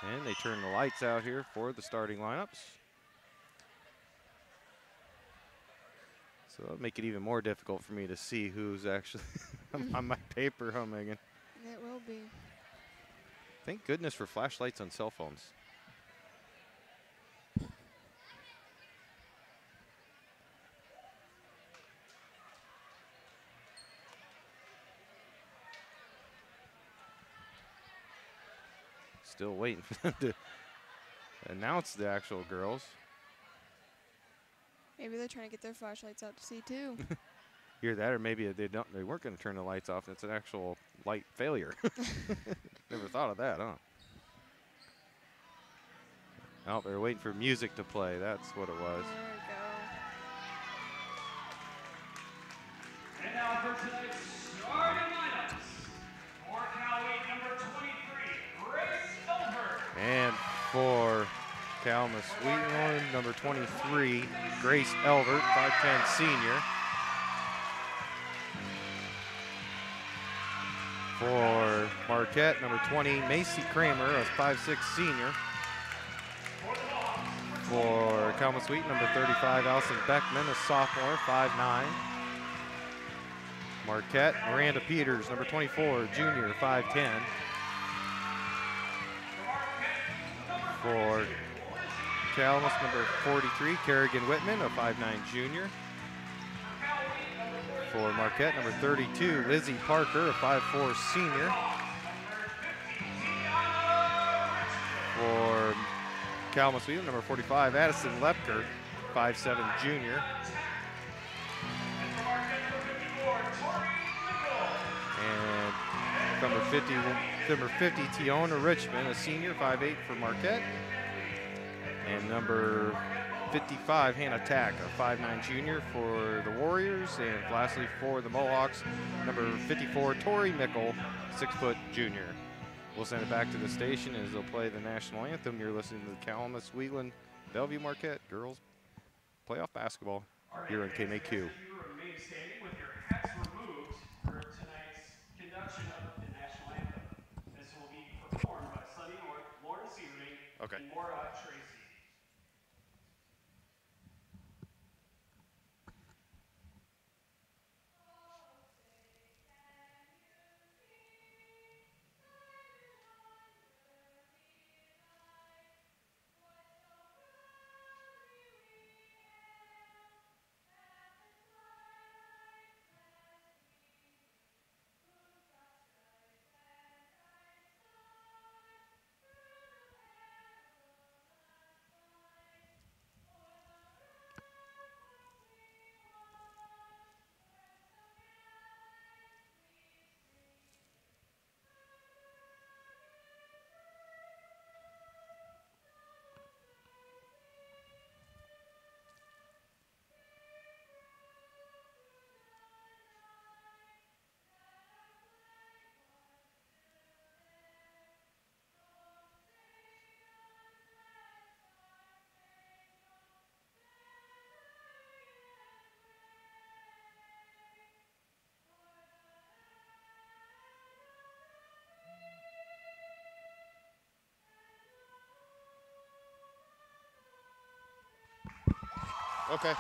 And they turn the lights out here for the starting lineups. So that'll make it even more difficult for me to see who's actually on my paper, huh, Megan? It will be. Thank goodness for flashlights on cell phones. Still waiting for them to announce the actual girls. Maybe they're trying to get their flashlights out to see too. Either that, or maybe they weren't going to turn the lights off. It's an actual light failure. Never thought of that, huh? Oh, they're waiting for music to play. That's what it was. There we go. And now for tonight's starting lineups. For Cali, number 23, Grace Elbert. And for Calamus Wheatland, number 23, Grace Elbert, 5'10" senior. For Marquette, number 20, Macy Kramer, a 5'6" senior. For Calamus Wheat, number 35, Allison Beckman, a sophomore, 5'9". Marquette, Miranda Peters, number 24, junior, 5'10". For Calamus, number 43, Kerrigan Whitman, a 5'9" junior. For Marquette, number 32, Lizzie Parker, a 5'4" senior. For Calamus Wheatland, number 45, Addison Lepker, 5'7" junior. And number 50, Tiona Richmond, a senior, 5'8" for Marquette. And number 55, Hannah Tack, a 5'9" junior for the Warriors. And lastly, for the Mohawks, number 54, Tori Mickle, 6' junior. We'll send it back to the station as they'll play the national anthem. You're listening to the Calamus Wheatland Bellevue Marquette girls playoff basketball here on KMAQ. You remain standing with your hats removed for tonight's conduction of the national anthem. This will be performed by Sunny North, Lauren Searing, and Maura Tracy. Okay.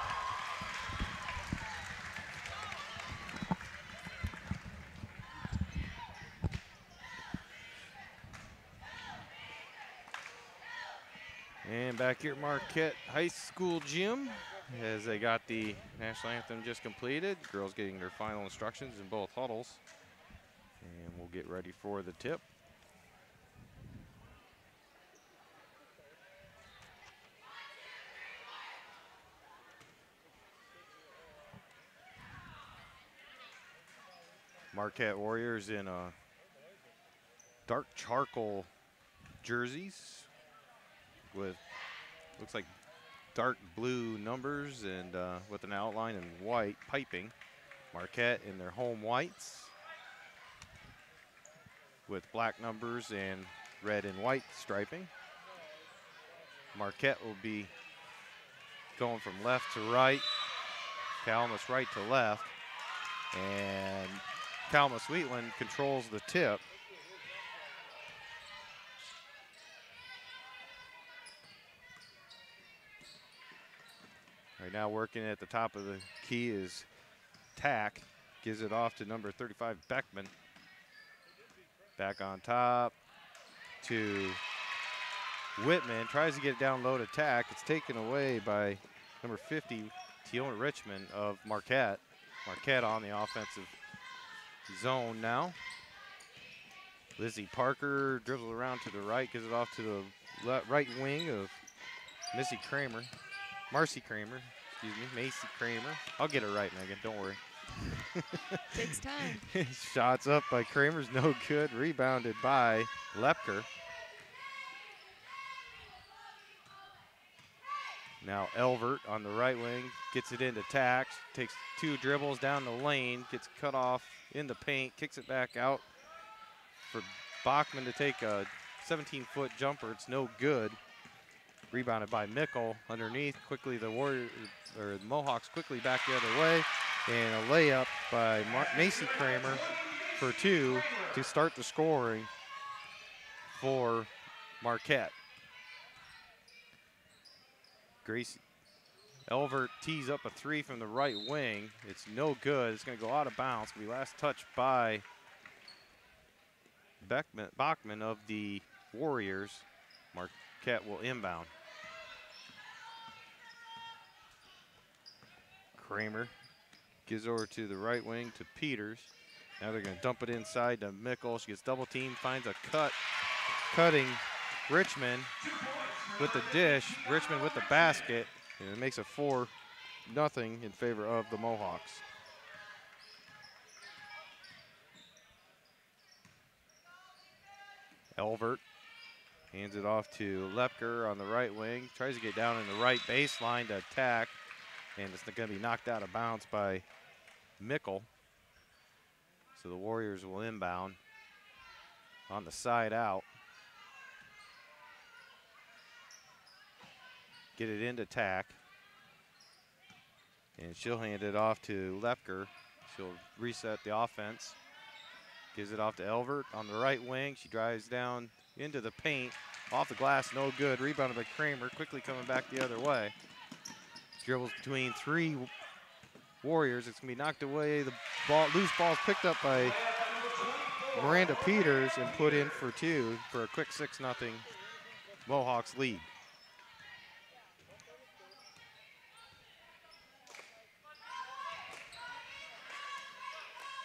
And back here at Marquette High School gym as they got the national anthem just completed. Girls getting their final instructions in both huddles. And we'll get ready for the tip. Marquette Warriors in dark charcoal jerseys with, looks like dark blue numbers and with an outline in white piping. Marquette in their home whites with black numbers and red and white striping. Marquette will be going from left to right, Calamus right to left, and Calamus Wheatland controls the tip. Right now working at the top of the key is Tack. Gives it off to number 35, Beckman. Back on top to Whitman. Tries to get it down low to Tack. It's taken away by number 50, Tiona Richmond of Marquette. Marquette on the offensive zone now. Lizzie Parker dribbles around to the right, gives it off to the right wing of Marcy Kramer, Macy Kramer. I'll get it right, Megan, don't worry. Takes time. Shots up by Kramer's no good. Rebounded by Lepker. Now Elvert on the right wing gets it into Tack. Takes 2 dribbles down the lane. Gets cut off in the paint. Kicks it back out for Bachman to take a 17-foot jumper. It's no good. Rebounded by Mickle underneath. Quickly the Mohawks quickly back the other way. And a layup by Macy Kramer for 2 to start the scoring for Marquette. Gracie Elvert tees up a 3 from the right wing. It's no good. It's going to go out of bounds. It'll be last touch by Bachman of the Warriors. Marquette will inbound. Kramer gives over to the right wing to Peters. Now they're going to dump it inside to Mickle. She gets double teamed, finds a cutting Richmond with the dish. Richmond with the basket, and it makes it 4-0 in favor of the Mohawks. Elvert hands it off to Lepker on the right wing. Tries to get down in the right baseline to attack, and it's going to be knocked out of bounds by Mickle. So the Warriors will inbound on the side out. Get it into Tack. And she'll hand it off to Lepker. She'll reset the offense. Gives it off to Elvert on the right wing. She drives down into the paint. Off the glass, no good. Rebounded by Kramer. Quickly coming back the other way. Dribbles between 3 Warriors. It's going to be knocked away. The loose ball is picked up by Miranda Peters and put in for 2 for a quick 6-0 Mohawks lead.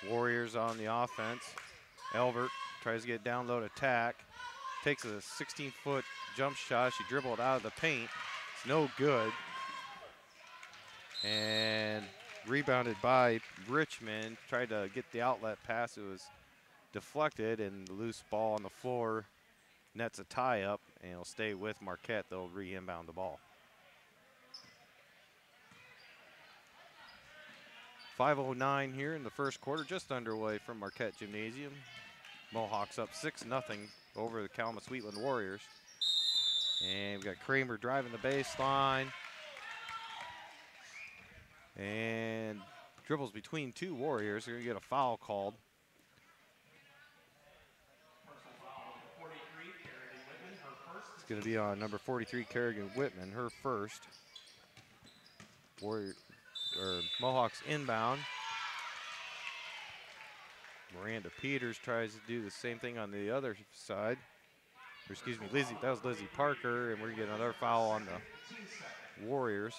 Warriors on the offense. Elvert tries to get down low to Tack. Takes a 16-foot jump shot. She dribbled out of the paint. It's no good. And rebounded by Richmond. Tried to get the outlet pass. It was deflected, and the loose ball on the floor nets a tie up, and it'll stay with Marquette. They'll re-inbound the ball. 5:09 here in the first quarter, just underway from Marquette Gymnasium. Mohawks up 6-0 over the Calamus Wheatland Warriors. And we've got Kramer driving the baseline. And dribbles between 2 Warriors. They're going to get a foul called. It's going to be on number 43, Kerrigan Whitman, her first. Mohawks inbound. Miranda Peters tries to do the same thing on the other side. Or excuse me, that was Lizzie Parker, and we're going to get another foul on the Warriors.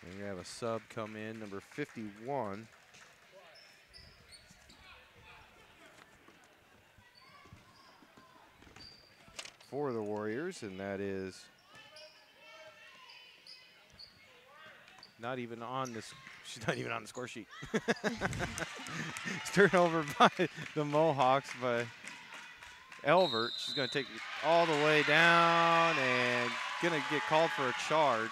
And we have a sub come in, number 51. For the Warriors, and that is not even on this. She's not even on the score sheet. It's turned over by the Mohawks by Elvert. She's going to take it all the way down and going to get called for a charge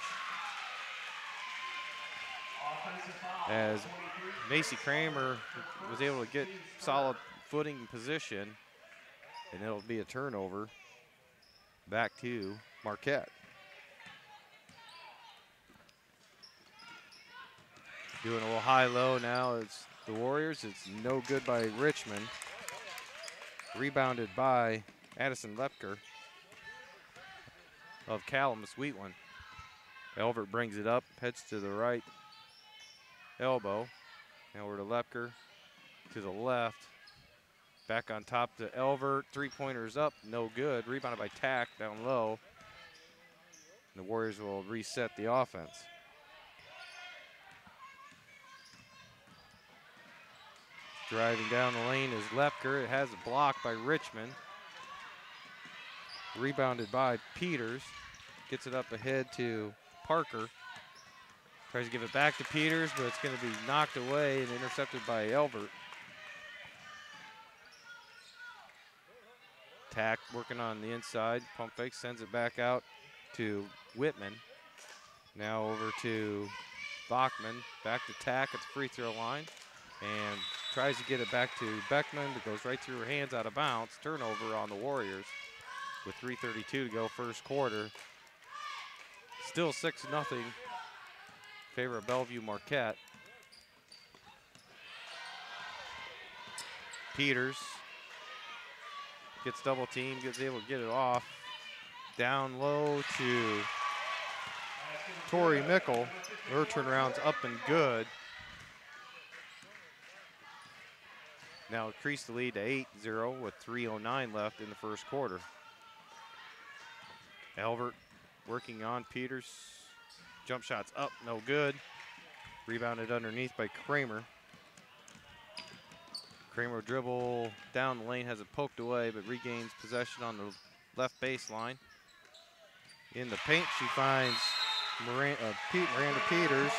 as Macy Kramer was able to get solid footing and position, and it'll be a turnover. Back to Marquette. Doing a little high-low now. It's the Warriors. It's no good by Richmond. Rebounded by Addison Lepker of Calamus Wheatland. Elvert brings it up, heads to the right elbow. Now we're to Lepker to the left. Back on top to Elvert. Three-pointers up, no good. Rebounded by Tack down low. And the Warriors will reset the offense. Driving down the lane is Lepker. It has a block by Richmond. Rebounded by Peters. Gets it up ahead to Parker. Tries to give it back to Peters, but it's going to be knocked away and intercepted by Elvert. Tack working on the inside. Pump fake, sends it back out to Whitman. Now over to Bachman. Back to Tack at the free throw line. And tries to get it back to Beckman, but goes right through her hands out of bounds. Turnover on the Warriors with 3:32 to go first quarter. Still 6-0 favor of Bellevue Marquette. Peters gets double teamed, gets able to get it off. Down low to Tori Mickle. Her turnaround's up and good. Now increase the lead to 8-0 with 3:09 left in the first quarter. Elvert working on Peters. Jump shots up, no good. Rebounded underneath by Kramer. Kramer dribble down the lane, has it poked away, but regains possession on the left baseline. In the paint, she finds Miranda Peters.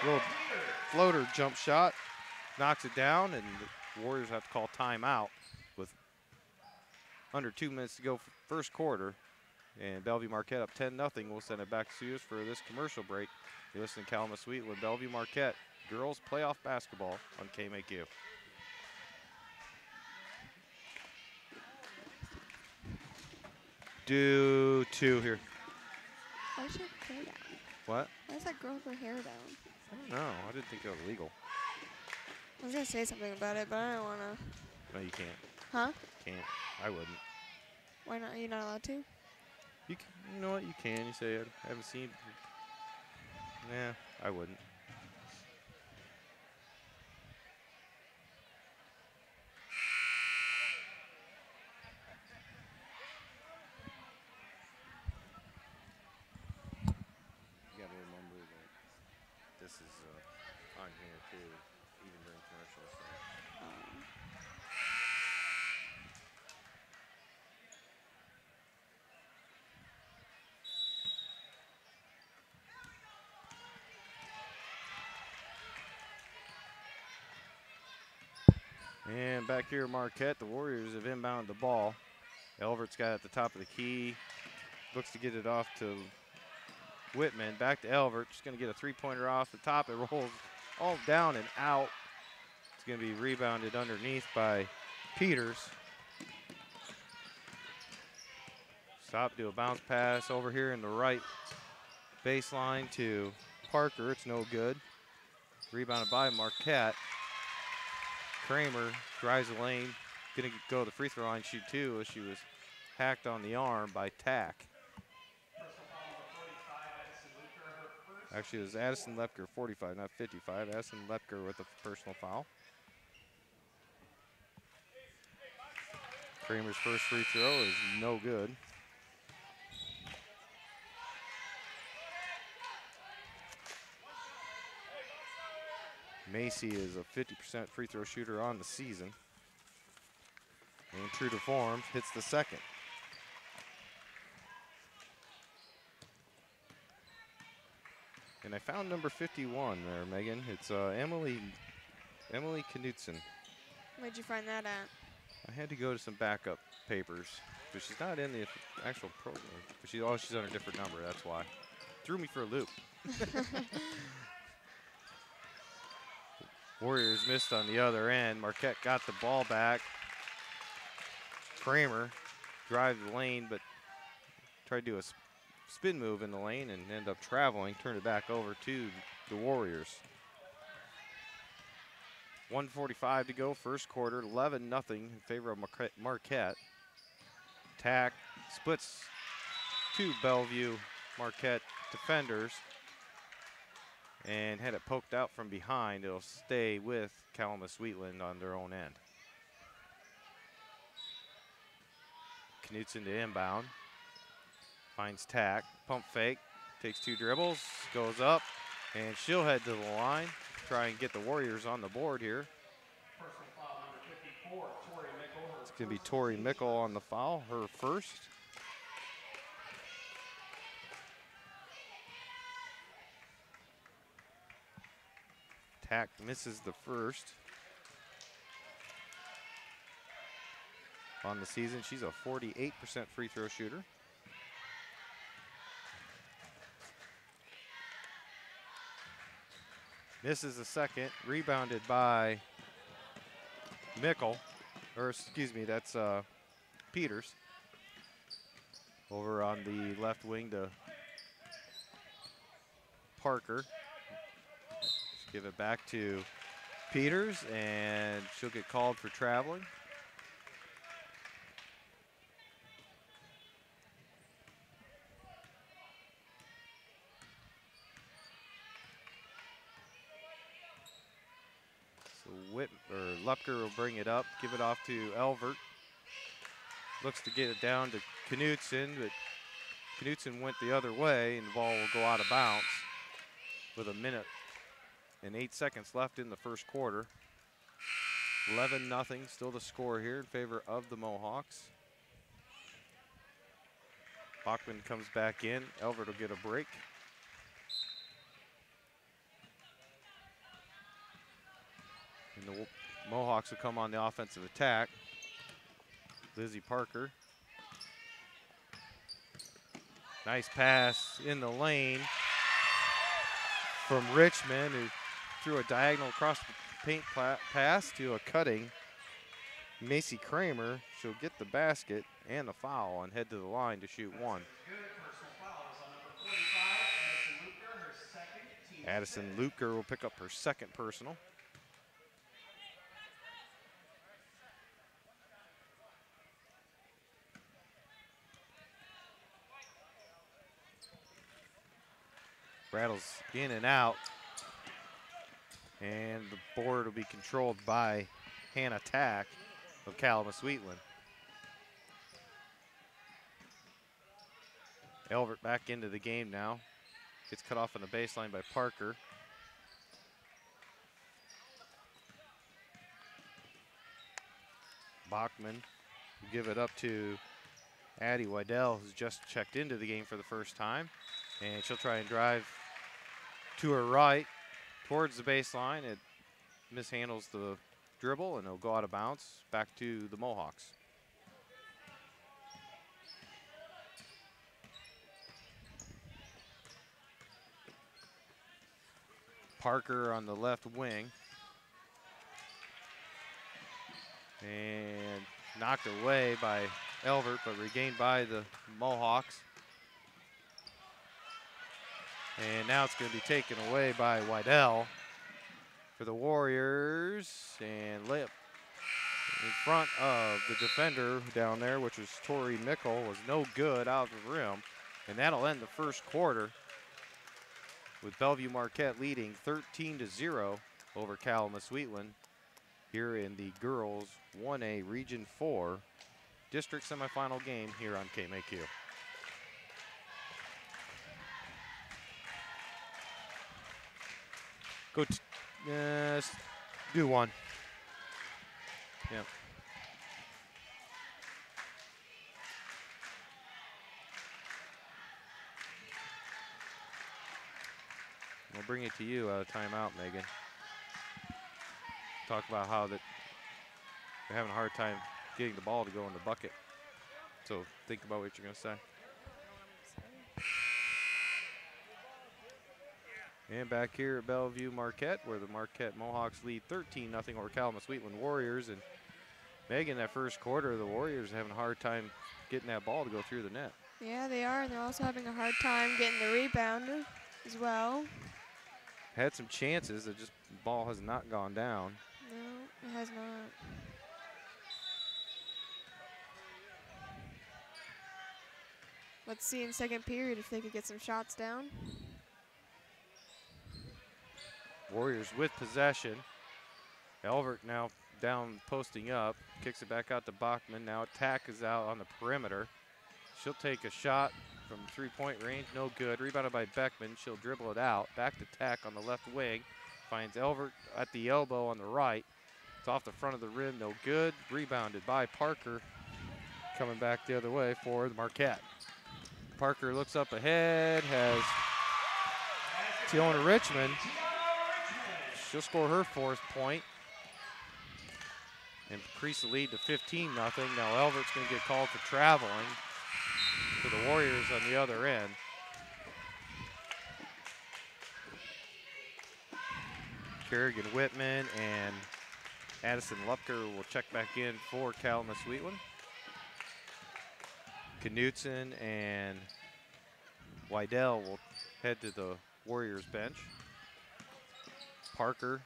Little floater jump shot, knocks it down, and the Warriors have to call timeout with under 2 minutes to go first quarter. And Bellevue Marquette up 10-0. We'll send it back to you for this commercial break. You're listening to Calamus Wheatland, Bellevue Marquette, girls playoff basketball on KMAQ. Do two here. Why should her hair down? What? Why is that girl with her hair down? I don't know. I didn't think it was legal. I was going to say something about it, but I don't want to. No, you can't. Huh? Can't. I wouldn't. Why not? You're not allowed to? You know what? You can. You say I haven't seen. Nah, I wouldn't. You got to remember that this is on here too, even during commercials. So. And back here at Marquette, the Warriors have inbounded the ball. Elvert's got it at the top of the key. Looks to get it off to Whitman. Back to Elvert. Just going to get a three-pointer off the top. It rolls all down and out. It's going to be rebounded underneath by Peters. Stop, do a bounce pass over here in the right baseline to Parker. It's no good. Rebounded by Marquette. Kramer drives the lane, gonna go to the free throw line, shoot two, as she was hacked on the arm by Tack. Actually, it was Addison Lepker, 45, not 55. Addison Lepker with a personal foul. Kramer's first free throw is no good. Macy is a 50% free throw shooter on the season. And true to form, hits the second. And I found number 51 there, Megan. It's Emily Knutson. Where'd you find that at? I had to go to some backup papers, but she's not in the actual program. But she's on a different number, that's why. Threw me for a loop. Warriors missed on the other end. Marquette got the ball back. Kramer drives the lane, but tried to do a spin move in the lane and ended up traveling. Turned it back over to the Warriors. 1:45 to go, first quarter, 11-0 in favor of Marquette. Tack splits two Bellevue Marquette defenders and had it poked out from behind. It'll stay with Calamus Wheatland on their own end. Knutson to inbound. Finds Tack, pump fake, takes two dribbles, goes up, and she'll head to the line. Try and get the Warriors on the board here. Personal foul number 54, Tori Mickle. It's going to be Tori Mickle on the foul, her first. Tack misses the first. On the season, she's a 48% free throw shooter. Misses the second, rebounded by Mickle, or excuse me, that's Peters. Over on the left wing to Parker. Just give it back to Peters, and she'll get called for traveling. Lupker will bring it up, give it off to Elvert. Looks to get it down to Knutson, but Knutson went the other way, and the ball will go out of bounds with 1 minute and 8 seconds left in the first quarter. 11-0, still the score here in favor of the Mohawks. Bachman comes back in. Elvert will get a break. And the Mohawks will come on the offensive attack. Lizzie Parker. Nice pass in the lane from Richmond, who threw a diagonal across the paint pass to a cutting Macy Kramer. She'll get the basket and the foul and head to the line to shoot one. Addison Luker will pick up her second personal. Rattles in and out. And the board will be controlled by Hannah Tack of Calamus Wheatland. Elvert back into the game now. Gets cut off on the baseline by Parker. Bachman will give it up to Addie Wydell, who's just checked into the game for the first time. And she'll try and drive to her right towards the baseline. It mishandles the dribble, and it'll go out of bounds back to the Mohawks. Parker on the left wing. And knocked away by Elvert, but regained by the Mohawks. And now it's going to be taken away by Wydell for the Warriors. And layup in front of the defender down there, which was Tori Mickle, was no good out of the rim. And that'll end the first quarter with Bellevue Marquette leading 13-0 over Calamus Wheatland here in the girls 1A Region 4 district semifinal game here on KMAQ. Go do one. Yeah. We'll bring it to you out of timeout, Megan. Talk about how that they're having a hard time getting the ball to go in the bucket. So think about what you're going to say. And back here at Bellevue Marquette, where the Marquette Mohawks lead 13-0 over Calamus Wheatland Warriors. And Megan, that first quarter, the Warriors are having a hard time getting that ball to go through the net. Yeah, they are, and they're also having a hard time getting the rebound as well. Had some chances, the ball has not gone down. No. It has not. Let's see in second period if they could get some shots down. Warriors with possession. Elvert now down posting up. Kicks it back out to Bachman. Now Attack is out on the perimeter. She'll take a shot from 3-point range. No good. Rebounded by Beckman. She'll dribble it out. Back to Tack on the left wing. Finds Elvert at the elbow on the right. It's off the front of the rim. No good. Rebounded by Parker. Coming back the other way for the Marquette. Parker looks up ahead. Has Tiona Richmond. She'll score her 4th point and increase the lead to 15-0. Now Elvert's going to get called for traveling for the Warriors on the other end. Kerrigan Whitman and Addison Lupker will check back in for Calamus Wheatland. Knutson and Wydell will head to the Warriors bench. Parker.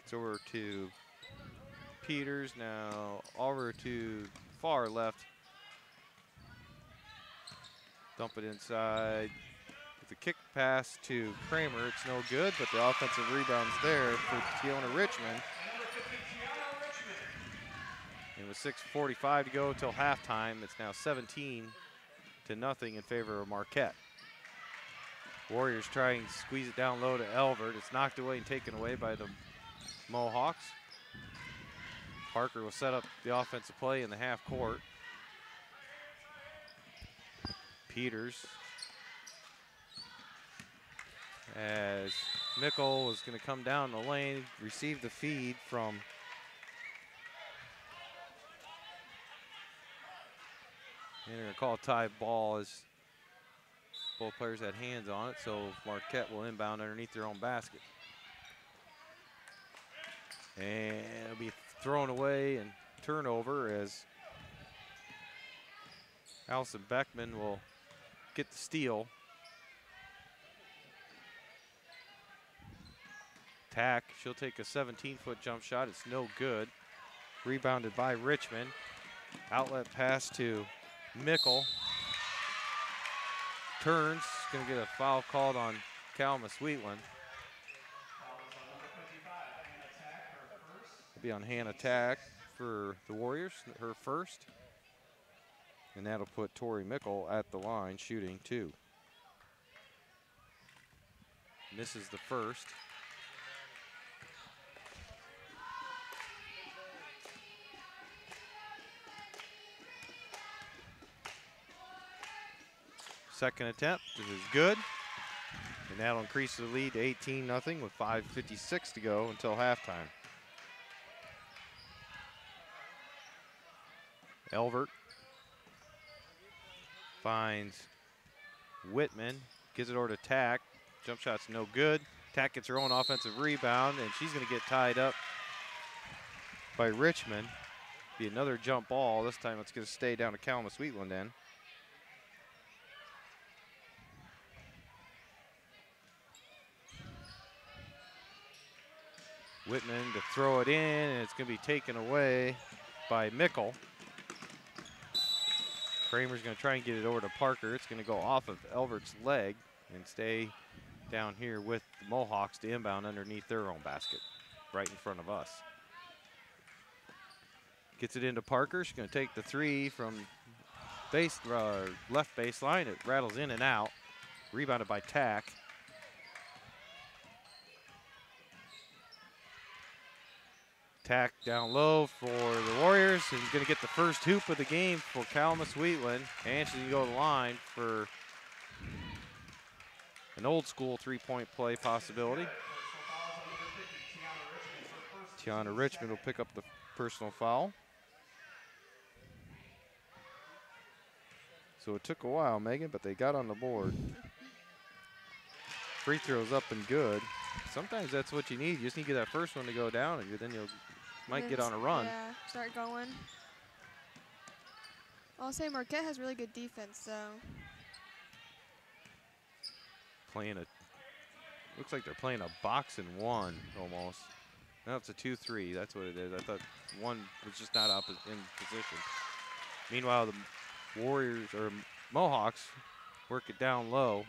It's over to Peters. Now over to far left. Dump it inside. With the kick pass to Kramer, it's no good, but the offensive rebound's there for Tiona Richmond. And with 6:45 to go till halftime, it's now 17-0 in favor of Marquette. Warriors trying to squeeze it down low to Elvert. It's knocked away and taken away by the Mohawks. Parker will set up the offensive play in the half court. Peters, as Mickle was going to come down the lane, receive the feed from and they're going to call a tie ball as both players had hands on it, so Marquette will inbound underneath their own basket. And it'll be thrown away and turnover as Allison Beckman will get the steal. Tack, she'll take a 17-foot jump shot. It's no good. Rebounded by Richmond. Outlet pass to Mickle. Turns, going to get a foul called on Calamus Wheatland. It'll be on Hannah Tack for the Warriors, her first. And that'll put Tori Mickle at the line shooting 2. Misses the first. Second attempt, this is good. And that'll increase the lead to 18-0 with 5:56 to go until halftime. Elvert finds Whitman, gives it over to Tack. Jump shot's no good. Tack gets her own offensive rebound, and she's going to get tied up by Richmond. Be another jump ball. This time it's going to stay down to Calamus Wheatland then. Whitman to throw it in, and it's going to be taken away by Mickle. Kramer's going to try and get it over to Parker. It's going to go off of Elvert's leg and stay down here with the Mohawks to inbound underneath their own basket, right in front of us. Gets it into Parker. She's going to take the 3 from left baseline. It rattles in and out. Rebounded by Tack. Tack down low for the Warriors, and going to get the first hoop of the game for Calamus Wheatland. And she's going to go to the line for an old school 3-point play possibility. Tiana Richmond will pick up the personal foul. So it took a while, Megan, but they got on the board. Free throws up and good. Sometimes that's what you need. You just need to get that first one to go down, and then you'll might get on a run. Yeah, start going. I'll say Marquette has really good defense, though. Looks like they're playing a box and one almost. No, it's a 2-3. That's what it is. I thought one was just not up in position. Meanwhile, the Warriors or Mohawks work it down low.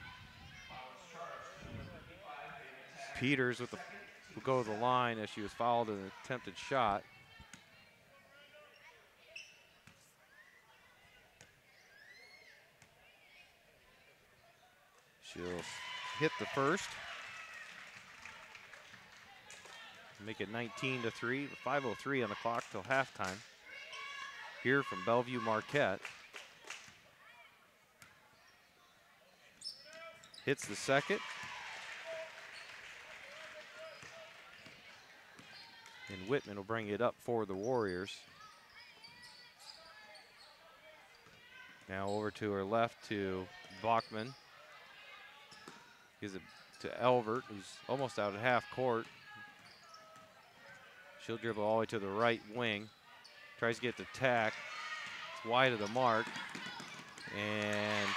Peters will go to the line as she was fouled in an attempted shot. She'll hit the first. Make it 19-3, 5:03 on the clock till halftime. Here from Bellevue, Marquette. Hits the second. And Whitman will bring it up for the Warriors. Now over to her left to Bachman. Gives it to Elvert, who's almost out at half court. She'll dribble all the way to the right wing. Tries to get the tack. It's wide of the mark. And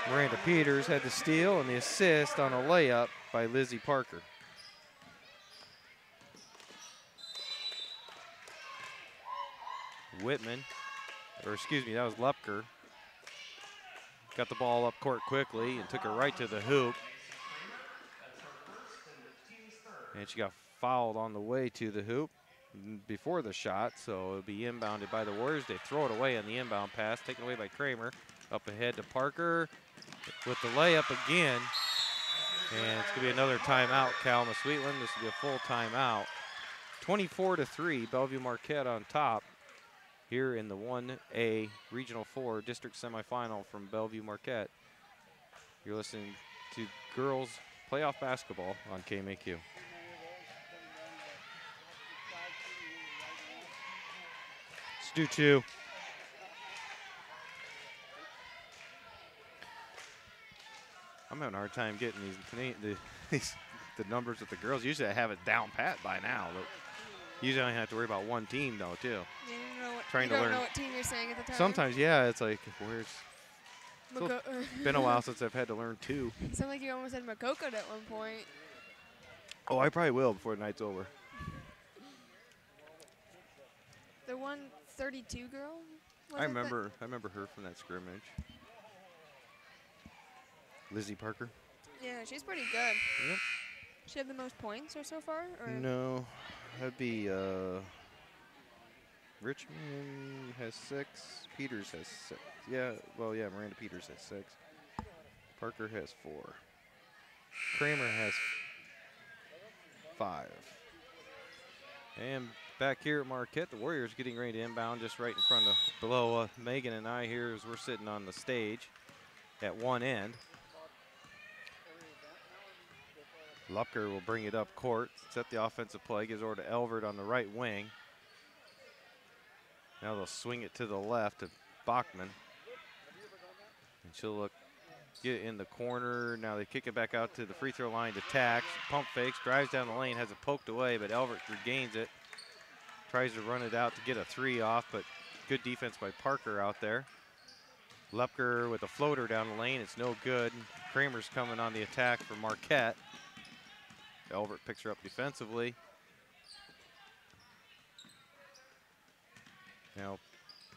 Miranda Peters had the steal and the assist on a layup by Lizzie Parker. Whitman, or excuse me, that was Lepker. Got the ball up court quickly and took it right to the hoop. And she got fouled on the way to the hoop before the shot, so it'll be inbounded by the Warriors. They throw it away on the inbound pass, taken away by Kramer. Up ahead to Parker with the layup again. And it's gonna be another timeout, Calamus Wheatland. This will be a full timeout. 24-3, Bellevue Marquette on top here in the 1A Regional 4 District Semifinal from Bellevue Marquette. You're listening to girls playoff basketball on KMAQ. Let's do two. I'm having a hard time getting the numbers of the girls. Usually I have it down pat by now, but usually I only have to worry about one team though too. Yeah, you don't know what, Trying to learn. know what team you're saying at the time. Sometimes, yeah, it's like where's. It's been a while since I've had to learn two. It sounded like you almost said Makokut at one point. Oh, I probably will before the night's over. The 132 girl. I remember her from that scrimmage. Lizzie Parker. Yeah, she's pretty good. Yep. She had the most points or so far? Or? No, that'd be Richmond has 6. Peters has 6. Yeah, well, yeah, Miranda Peters has 6. Parker has 4. Kramer has 5. And back here at Marquette, the Warriors getting ready to inbound just right in front of below Megan and I here as we're sitting on the stage at one end. Lupker will bring it up court, set the offensive play, gives over to Elvert on the right wing. Now they'll swing it to the left to Bachman. And she'll get in the corner. Now they kick it back out to the free throw line to Tax. Pump fakes, drives down the lane, has it poked away, but Elvert regains it. Tries to run it out to get a 3 off, but good defense by Parker out there. Lepker with a floater down the lane, it's no good. Kramer's coming on the attack for Marquette. Elvert picks her up defensively. Now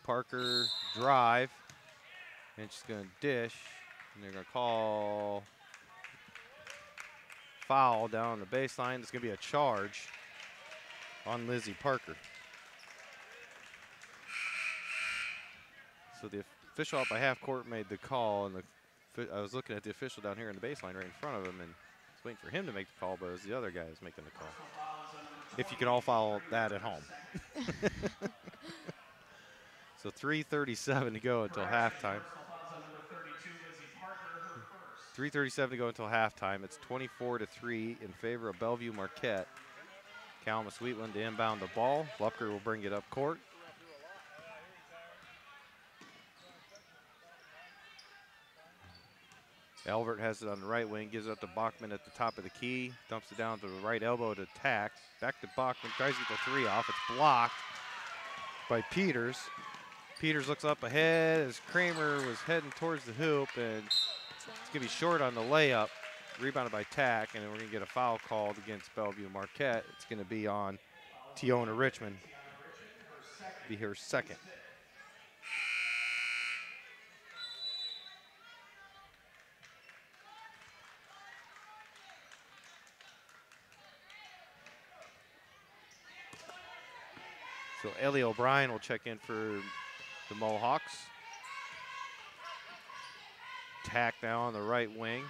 Parker drive, and she's going to dish, and they're going to call foul down on the baseline. It's going to be a charge on Lizzie Parker. So the official out by half court made the call, and I was looking at the official down here in the baseline right in front of him, and I was waiting for him to make the call, but it was the other guy who was making the call. If you can all follow that at home. So 3:37 to go until halftime. 3:37 to go until halftime. It's 24-3 in favor of Bellevue Marquette. Calamus Wheatland to inbound the ball. Lupker will bring it up court. Elvert has it on the right wing, gives it up to Bachman at the top of the key, dumps it down to the right elbow to Tax. Back to Bachman, tries to get the 3 off. It's blocked by Peters. Peters looks up ahead as Kramer was heading towards the hoop, and it's going to be short on the layup. rebounded by Tack, and then we're going to get a foul called against Bellevue Marquette. It's going to be on Tiona Richmond. Be her second. So Ellie O'Brien will check in for the Mohawks. Tack now on the right wing.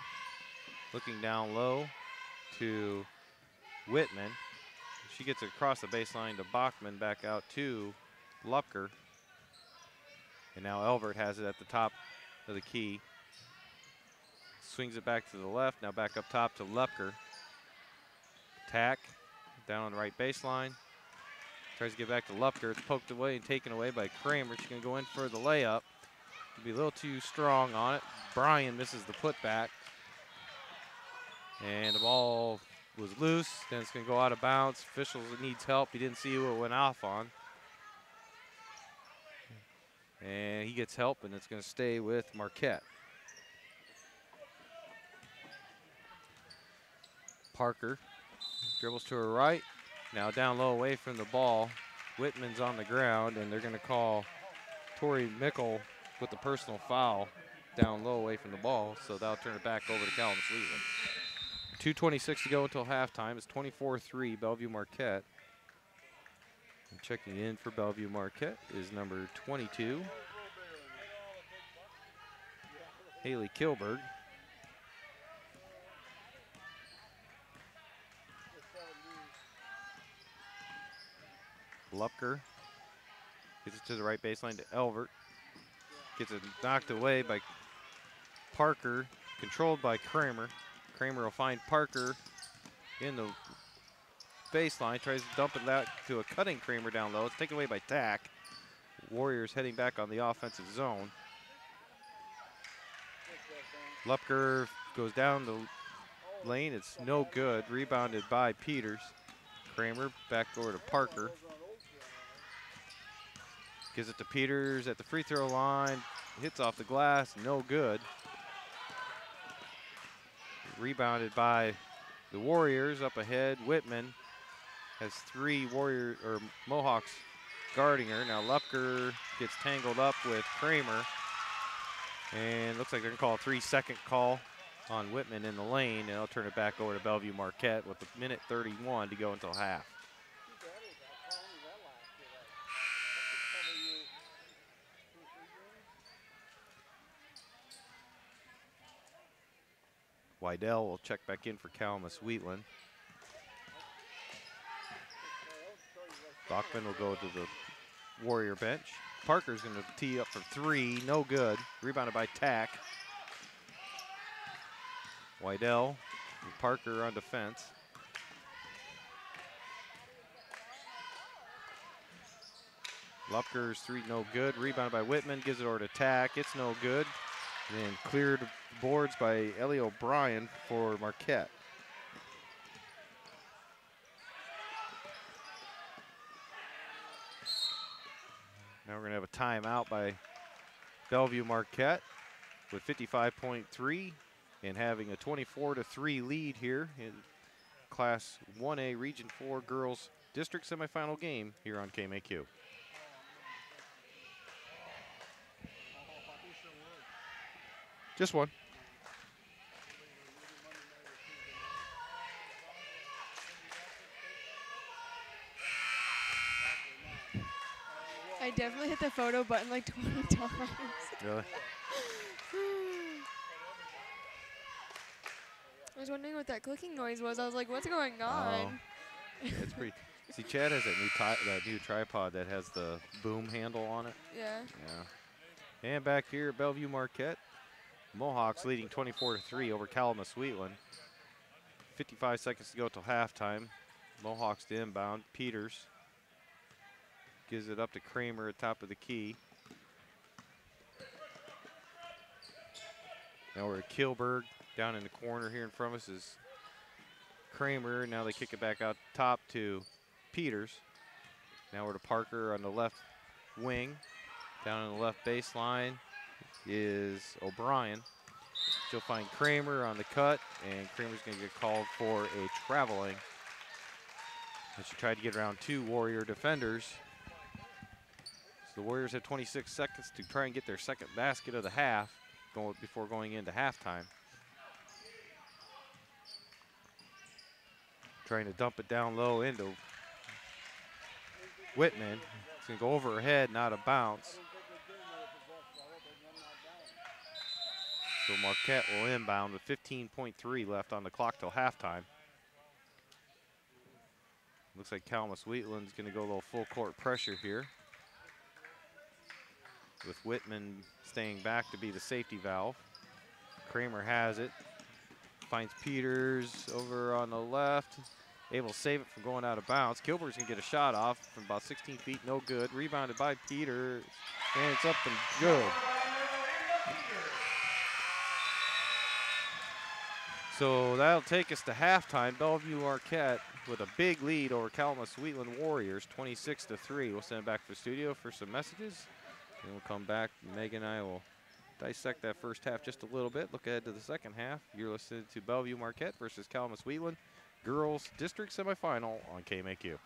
Looking down low to Whitman. She gets it across the baseline to Bachman, back out to Lupker. And now Elvert has it at the top of the key. Swings it back to the left, now back up top to Lupker. Tack down on the right baseline. Tries to get back to Lupker. It's poked away and taken away by Kramer. She's going to go in for the layup. Be a little too strong on it. Bryan misses the putback. And the ball was loose. Then it's going to go out of bounds. Officials needs help. He didn't see who it went off on. And he gets help, and it's going to stay with Marquette. Parker dribbles to her right. Now down low away from the ball. Whitman's on the ground, and they're going to call Tori Mickle with the personal foul down low away from the ball, so that'll turn it back over to Calamus Wheatland. 2:26 to go until halftime. It's 24-3 Bellevue Marquette. And checking in for Bellevue Marquette is number 22, Haley Kilberg. Lupker gets it to the right baseline to Elvert. Gets it knocked away by Parker, controlled by Kramer. Kramer will find Parker in the baseline, tries to dump it out to a cutting Kramer down low. It's taken away by Tack. Warriors heading back on the offensive zone. Lupker goes down the lane. It's no good. Rebounded by Peters. Kramer back over to Parker. Gives it to Peters at the free throw line. Hits off the glass. No good. Rebounded by the Warriors up ahead. Whitman has three Mohawks guarding her. Now Lupker gets tangled up with Kramer. And looks like they're going to call a 3-second call on Whitman in the lane. And they'll turn it back over to Bellevue Marquette with a minute 31 to go until half. Wydell will check back in for Calamus Wheatland. Bachman will go to the Warrior bench. Parker's going to tee up for three, no good. Rebounded by Tack. Wydell and Parker on defense. Lupker's three, no good. Rebounded by Whitman, gives it over to Tack. It's no good. And then cleared boards by Ellie O'Brien for Marquette. Now we're going to have a timeout by Bellevue Marquette with 55.3 and having a 24-3 lead here in Class 1A Region 4 Girls District Semifinal game here on KMAQ. Just one. I definitely hit the photo button like 20 times. Really? I was wondering what that clicking noise was. I was like, what's going on? It's pretty. See, Chad has that new tripod that has the boom handle on it. Yeah. Yeah. And back here at Bellevue Marquette, Mohawks leading 24-3 over Calamus Wheatland. 55 seconds to go till halftime. Mohawks to inbound. Peters gives it up to Kramer at top of the key. Now we're at Kilberg. Down in the corner here in front of us is Kramer. Now they kick it back out top to Peters. Now we're to Parker on the left wing. Down on the left baseline is O'Brien. She'll find Kramer on the cut, and Kramer's going to get called for a traveling. And she tried to get around 2 Warrior defenders. So the Warriors had 26 seconds to try and get their second basket of the half before going into halftime. Trying to dump it down low into Whitman. It's going to go over her head, not a bounce. So Marquette will inbound with 15.3 left on the clock till halftime. Looks like Calamus Wheatland's going to go a little full court pressure here, with Whitman staying back to be the safety valve. Kramer has it. Finds Peters over on the left. Able to save it from going out of bounds. Kilberg's going to get a shot off from about 16 feet. No good. Rebounded by Peters. And it's up and good. So that'll take us to halftime. Bellevue Marquette with a big lead over Calamus Wheatland Warriors, 26-3. We'll send it back to the studio for some messages. Then we'll come back. Megan and I will dissect that first half just a little bit. Look ahead to the second half. You're listening to Bellevue Marquette versus Calamus Wheatland girls district semifinal on KMAQ.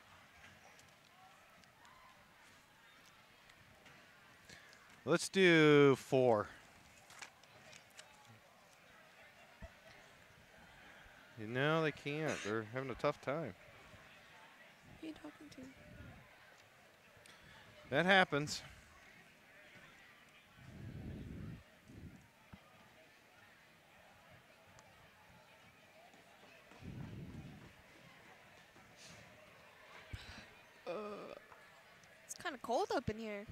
Let's do 4. No, they can't. They're having a tough time. Who are you talking to? That happens. It's kind of cold up in here.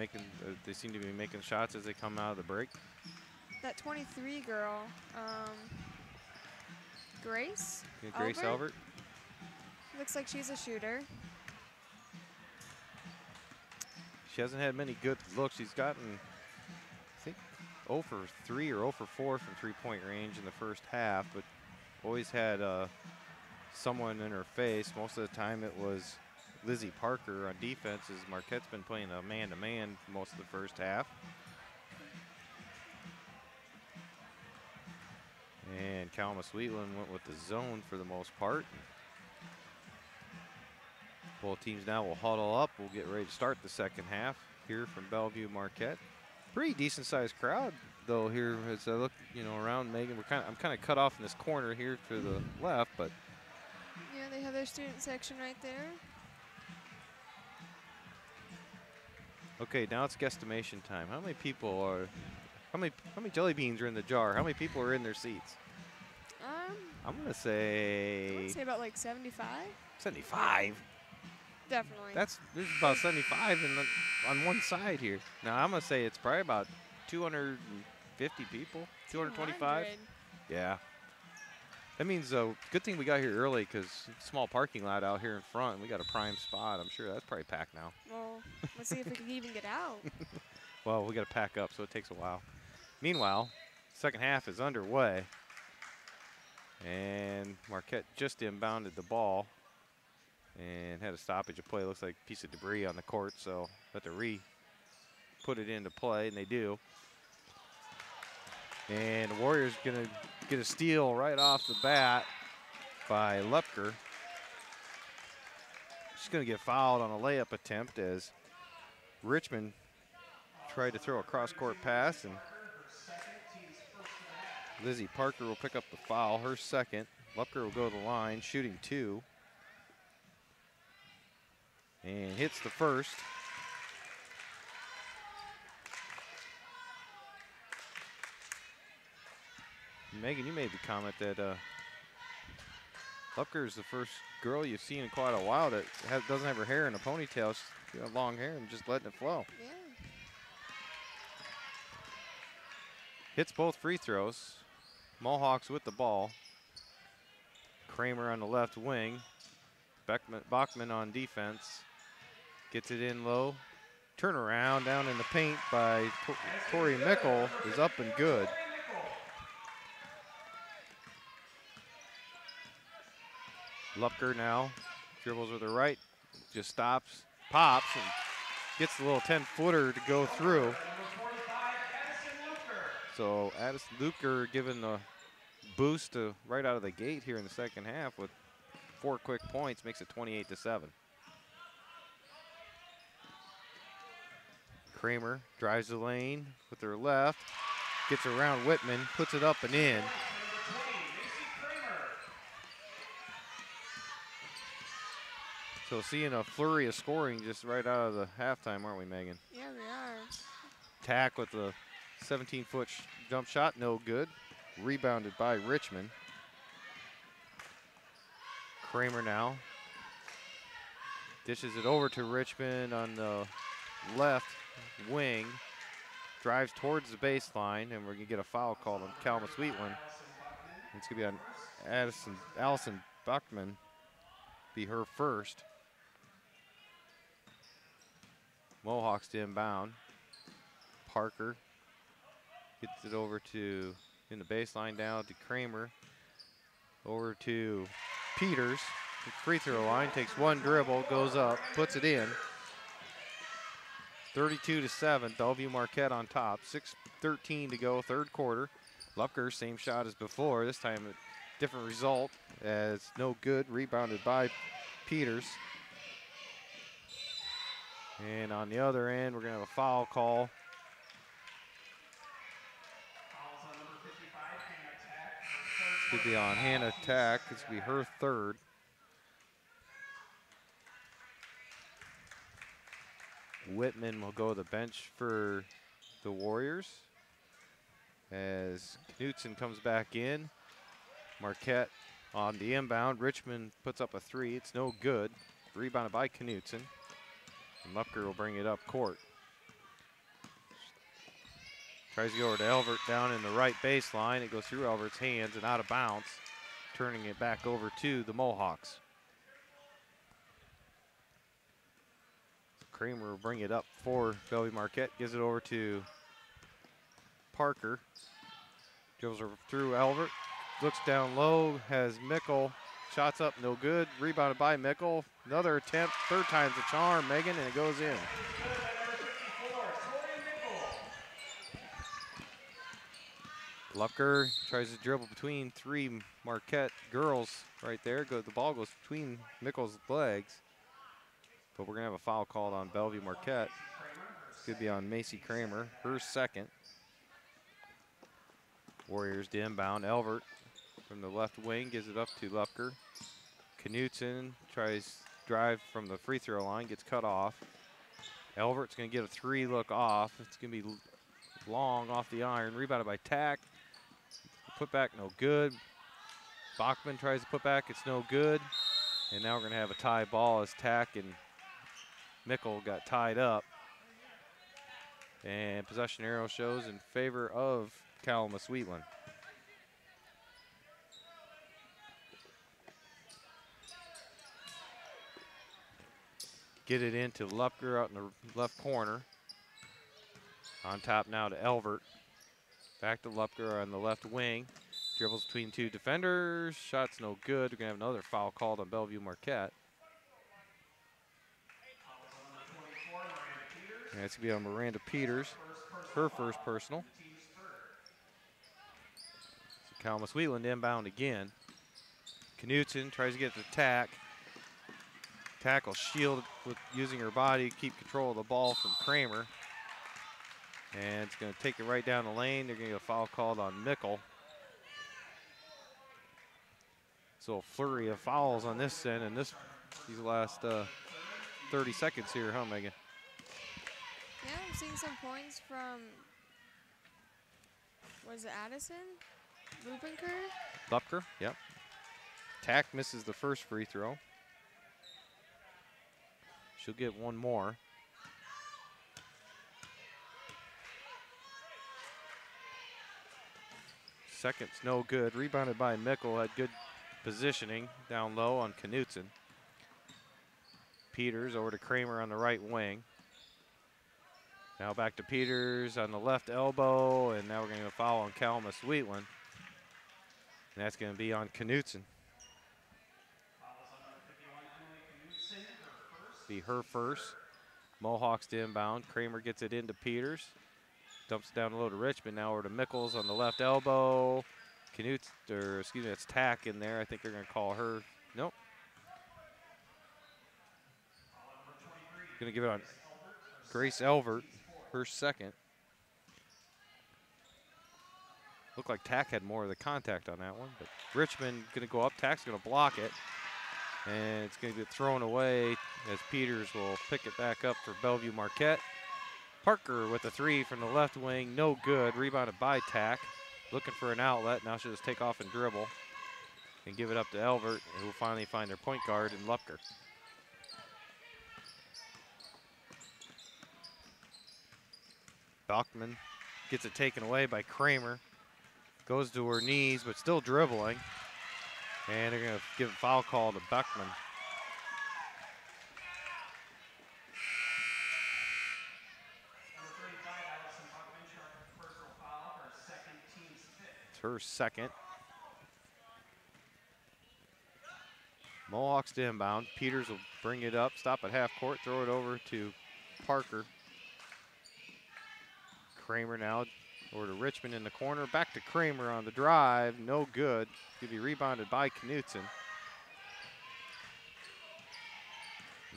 making. They seem to be making shots as they come out of the break. That 23 girl, Grace. Yeah, Grace Albert. Looks like she's a shooter. She hasn't had many good looks. She's gotten, I think, 0 for 3 or 0 for 4 from three-point range in the first half, but always had someone in her face. Most of the time it was Lizzie Parker on defense, as Marquette's been playing a man-to-man most of the first half. And Calamus Wheatland went with the zone for the most part. Both teams now will huddle up. We'll get ready to start the second half here from Bellevue, Marquette. Pretty decent-sized crowd, though, here as I look, around Megan. I'm kind of cut off in this corner here to the left, but yeah, they have their student section right there. okay, now it's guesstimation time. How many people are? How many jelly beans are in the jar? How many people are in their seats? I'm gonna say about like 75. 75. Definitely. There's about 75 on one side here. Now I'm gonna say it's probably about 250 people, 225. 200. Yeah. That means good thing we got here early, because small parking lot out here in front, and we got a prime spot. I'm sure that's probably packed now. Well, let's see if we can even get out. Well, we got to pack up, so it takes a while. Meanwhile, second half is underway, and Marquette just inbounded the ball and had a stoppage of play. Looks like a piece of debris on the court, so have to put it into play, and they do. And the Warriors gonna get a steal right off the bat by Lepker. She's gonna get fouled on a layup attempt as Richmond tried to throw a cross-court pass, and Lizzie Parker will pick up the foul, her second. Lepker will go to the line, shooting 2. And hits the first. Megan, you made the comment that Lepker is the first girl you've seen in quite a while that doesn't have her hair in a ponytail. She's got long hair and just letting it flow. Yeah. Hits both free throws. Mohawks with the ball. Kramer on the left wing. Bachman on defense. Gets it in low. Turnaround down in the paint by Tori Mickle is up and good. Lupker now dribbles with her right, just stops, pops, and gets the little 10-footer to go through. So Addison Luker giving the boost right out of the gate here in the second half with 4 quick points, makes it 28-7. Kramer drives the lane with her left, gets around Whitman, puts it up and in. So seeing a flurry of scoring just right out of the halftime, aren't we, Megan? Yeah, we are. Tack with the 17-foot jump shot, no good. Rebounded by Richmond. Kramer now dishes it over to Richmond on the left wing. Drives towards the baseline, and we're going to get a foul called on Calamus Wheatland. It's going to be on Allison Buckman, be her first. Mohawks to inbound. Parker gets it over to, in the baseline down to Kramer. Over to Peters. The free throw line, takes one dribble, goes up, puts it in. 32-7, Bellevue Marquette on top. 6:13 to go, third quarter. Lupker, same shot as before. This time a different result as no good, rebounded by Peters. And on the other end, we're going to have a foul call. It's going to be on Hannah Tack. It's going to be her third. Whitman will go to the bench for the Warriors as Knutson comes back in. Marquette on the inbound. Richmond puts up a 3. It's no good. Rebounded by Knutson. And Lupker will bring it up court. Tries to go over to Elvert down in the right baseline. It goes through Elvert's hands and out of bounds, turning it back over to the Mohawks. Kramer will bring it up for Bellevue Marquette. Gives it over to Parker. Goes over through Elvert. Looks down low, has Mickle. Shots up, no good. Rebounded by Mickle. Another attempt, third time's the charm, Megan, and it goes in. Lupker tries to dribble between three Marquette girls right there. The ball goes between Mickle's legs. But we're going to have a foul called on Bellevue Marquette. It's going to be on Macy Kramer, her second. Warriors to inbound. Elvert from the left wing gives it up to Lupker. Knutson tries drive from the free throw line, gets cut off. Elvert's going to get a three look off. It's going to be long off the iron. Rebounded by Tack. Put back, no good. Bachman tries to put back, it's no good. And now we're going to have a tie ball as Tack and Mickle got tied up. And possession arrow shows in favor of Calamus Wheatland. Get it into Lupker out in the left corner. On top now to Elvert. Back to Lupker on the left wing. Dribbles between two defenders. Shot's no good. We're going to have another foul called on Bellevue Marquette. And it's going to be on Miranda Peters. Her first personal. So Calamus Wheatland inbound again. Knutson tries to get the Tack. Tackle shield with using her body to keep control of the ball from Kramer. And it's going to take it right down the lane. They're going to get a foul called on Mickle. So a flurry of fouls on this end and these last 30 seconds here, huh, Megan? Yeah, I'm seeing some points from, was it Addison? Rubenker? Lupker, yep. Tack misses the first free throw. She'll get one more. Second's no good. Rebounded by Mickle. Had good positioning down low on Knutson. Peters over to Kramer on the right wing. Now back to Peters on the left elbow, and now we're going to foul on Calamus Wheatland. And that's going to be on Knutson. Be her first. Mohawks to inbound. Kramer gets it into Peters. Dumps it down low to Richmond. Now over to Mickles on the left elbow. It's Tack in there. I think they're going to call her. Nope. Going to give it on Grace Elvert, her second. Looked like Tack had more of the contact on that one, but Richmond going to go up. Tack's going to block it. And it's going to get thrown away as Peters will pick it back up for Bellevue Marquette. Parker with a three from the left wing, no good. Rebounded by Tack. Looking for an outlet. Now she'll just take off and dribble and give it up to Elvert, who will finally find their point guard in Lupker. Bachman gets it taken away by Kramer. Goes to her knees, but still dribbling. And they're going to give a foul call to Bachman. It's her second. Mohawks to inbound. Peters will bring it up, stop at half court, throw it over to Parker. Kramer now over to Richmond in the corner. Back to Kramer on the drive. No good. He'll be rebounded by Knutson.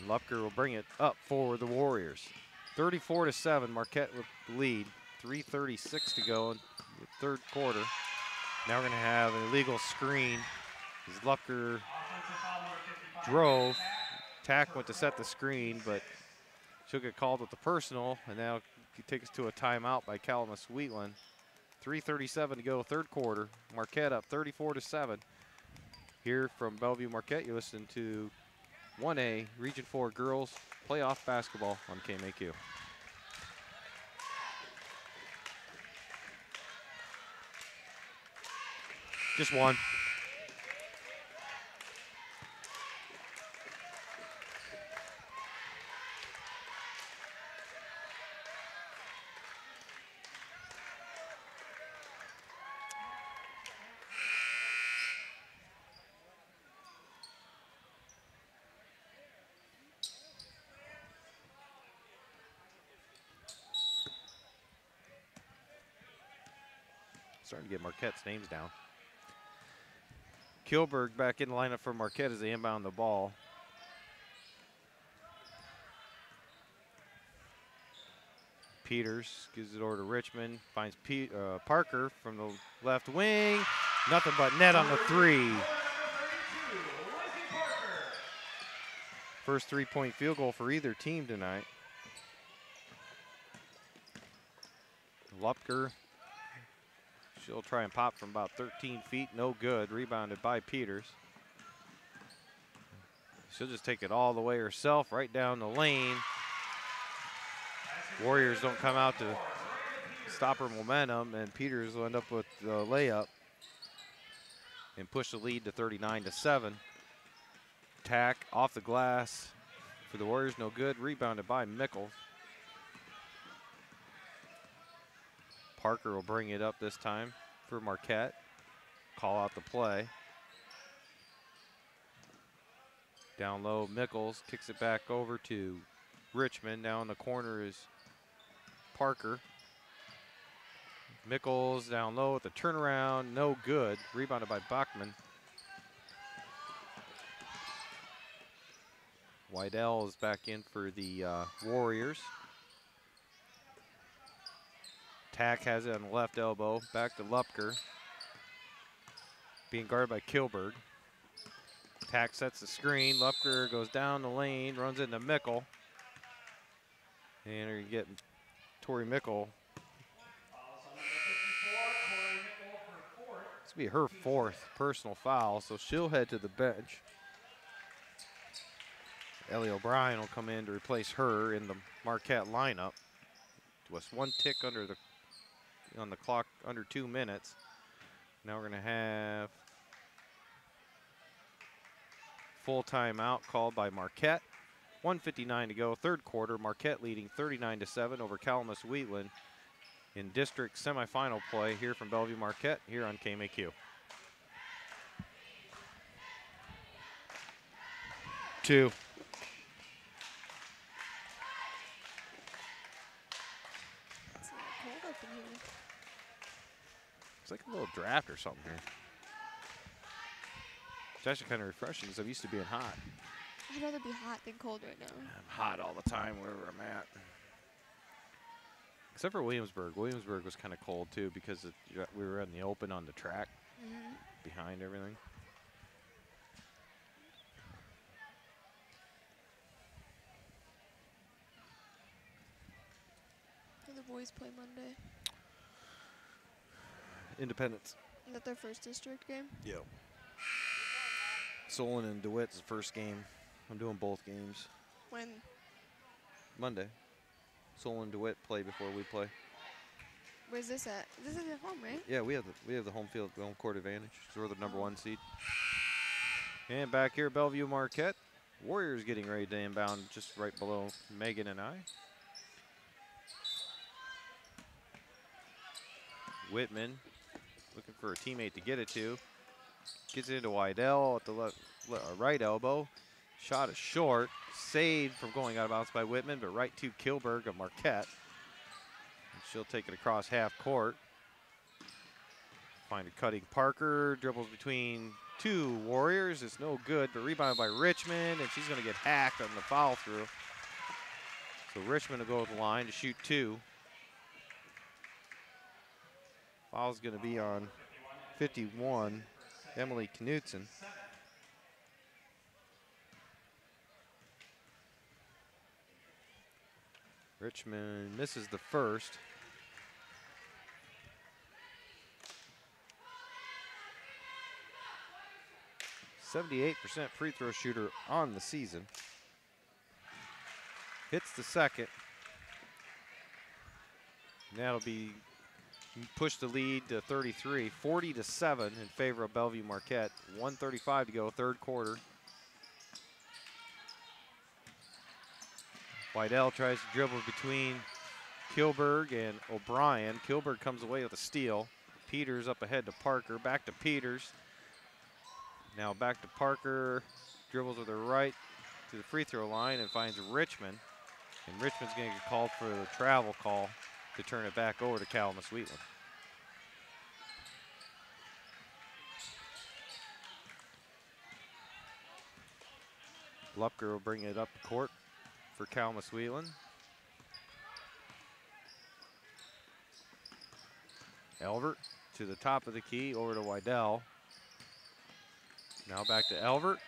Lupker will bring it up for the Warriors. 34-7, Marquette with the lead. 3:36 to go in the third quarter. Now we're going to have an illegal screen as Lupker drove. Tack went to set the screen, but she'll get called with the personal, and now take us to a timeout by Calamus Wheatland. 3:37 to go, third quarter. Marquette up 34-7. Here from Bellevue Marquette, you listen to 1A Region 4 Girls Playoff Basketball on KMAQ. Just one. Starting to get Marquette's names down. Kilberg back in the lineup for Marquette as they inbound the ball. Peters gives it over to Richmond. Finds Parker from the left wing. Nothing but net on the three. First three-point field goal for either team tonight. Lupker. She'll try and pop from about 13 feet. No good. Rebounded by Peters. She'll just take it all the way herself, right down the lane. Warriors don't come out to stop her momentum, and Peters will end up with the layup and push the lead to 39-7. Tack off the glass for the Warriors, no good. Rebounded by Mickles. Parker will bring it up this time for Marquette. Call out the play. Down low, Mickles kicks it back over to Richmond. Now in the corner is Parker. Mickles down low with the turnaround, no good. Rebounded by Bachman. Wydell is back in for the Warriors. Tack has it on the left elbow. Back to Lupker. Being guarded by Kilberg. Tack sets the screen. Lupker goes down the lane, runs into Mickle. And you're getting Tori Mickle. This will be her fourth personal foul, so she'll head to the bench. Ellie O'Brien will come in to replace her in the Marquette lineup. Just one tick under on the clock, under 2 minutes. Now we're going to have full timeout called by Marquette. 1:59 to go, third quarter. Marquette leading 39-7 over Calamus Wheatland in district semifinal play here from Bellevue Marquette here on KMAQ. Two. It's not cold up in here. It's like a little draft or something here. It's actually kind of refreshing because I'm used to being hot. I'd rather be hot than cold right now. I'm hot all the time wherever I'm at. Except for Williamsburg. Williamsburg was kind of cold too because we were in the open on the track behind everything. Do the boys play Monday? Independence. Is that their first district game? Yep. Solon and DeWitt's the first game. I'm doing both games. When? Monday. Solon and DeWitt play before we play. Where's this at? This is at home, right? Yeah, we have the home field, the home court advantage. So we're the number 1 seed. And back here, Bellevue Marquette. Warriors getting ready to inbound just right below Megan and I. Whitman looking for a teammate to get it to. Gets it into Wydell at the right elbow. Shot is short. Saved from going out of bounds by Whitman, but right to Kilberg of Marquette. And she'll take it across half court. Find a cutting Parker. Dribbles between two Warriors. It's no good, but rebounded by Richmond, and she's going to get hacked on the follow through. So Richmond will go to the line to shoot 2. Foul's going to be on 51, Emily Knutson. Richmond misses the first. .78% free throw shooter on the season. Hits the second. And that'll be pushed the lead to 33, 40-7 in favor of Bellevue Marquette. 1:35 to go, third quarter. Wydell tries to dribble between Kilberg and O'Brien. Kilberg comes away with a steal. Peters up ahead to Parker, back to Peters. Now back to Parker, dribbles with her right to the free throw line and finds Richmond. And Richmond's going to get called for the travel call to turn it back over to Calamus Wheatland. Lupker will bring it up the court for Calamus Wheatland. Elvert to the top of the key, over to Wydell. Now back to Elvert.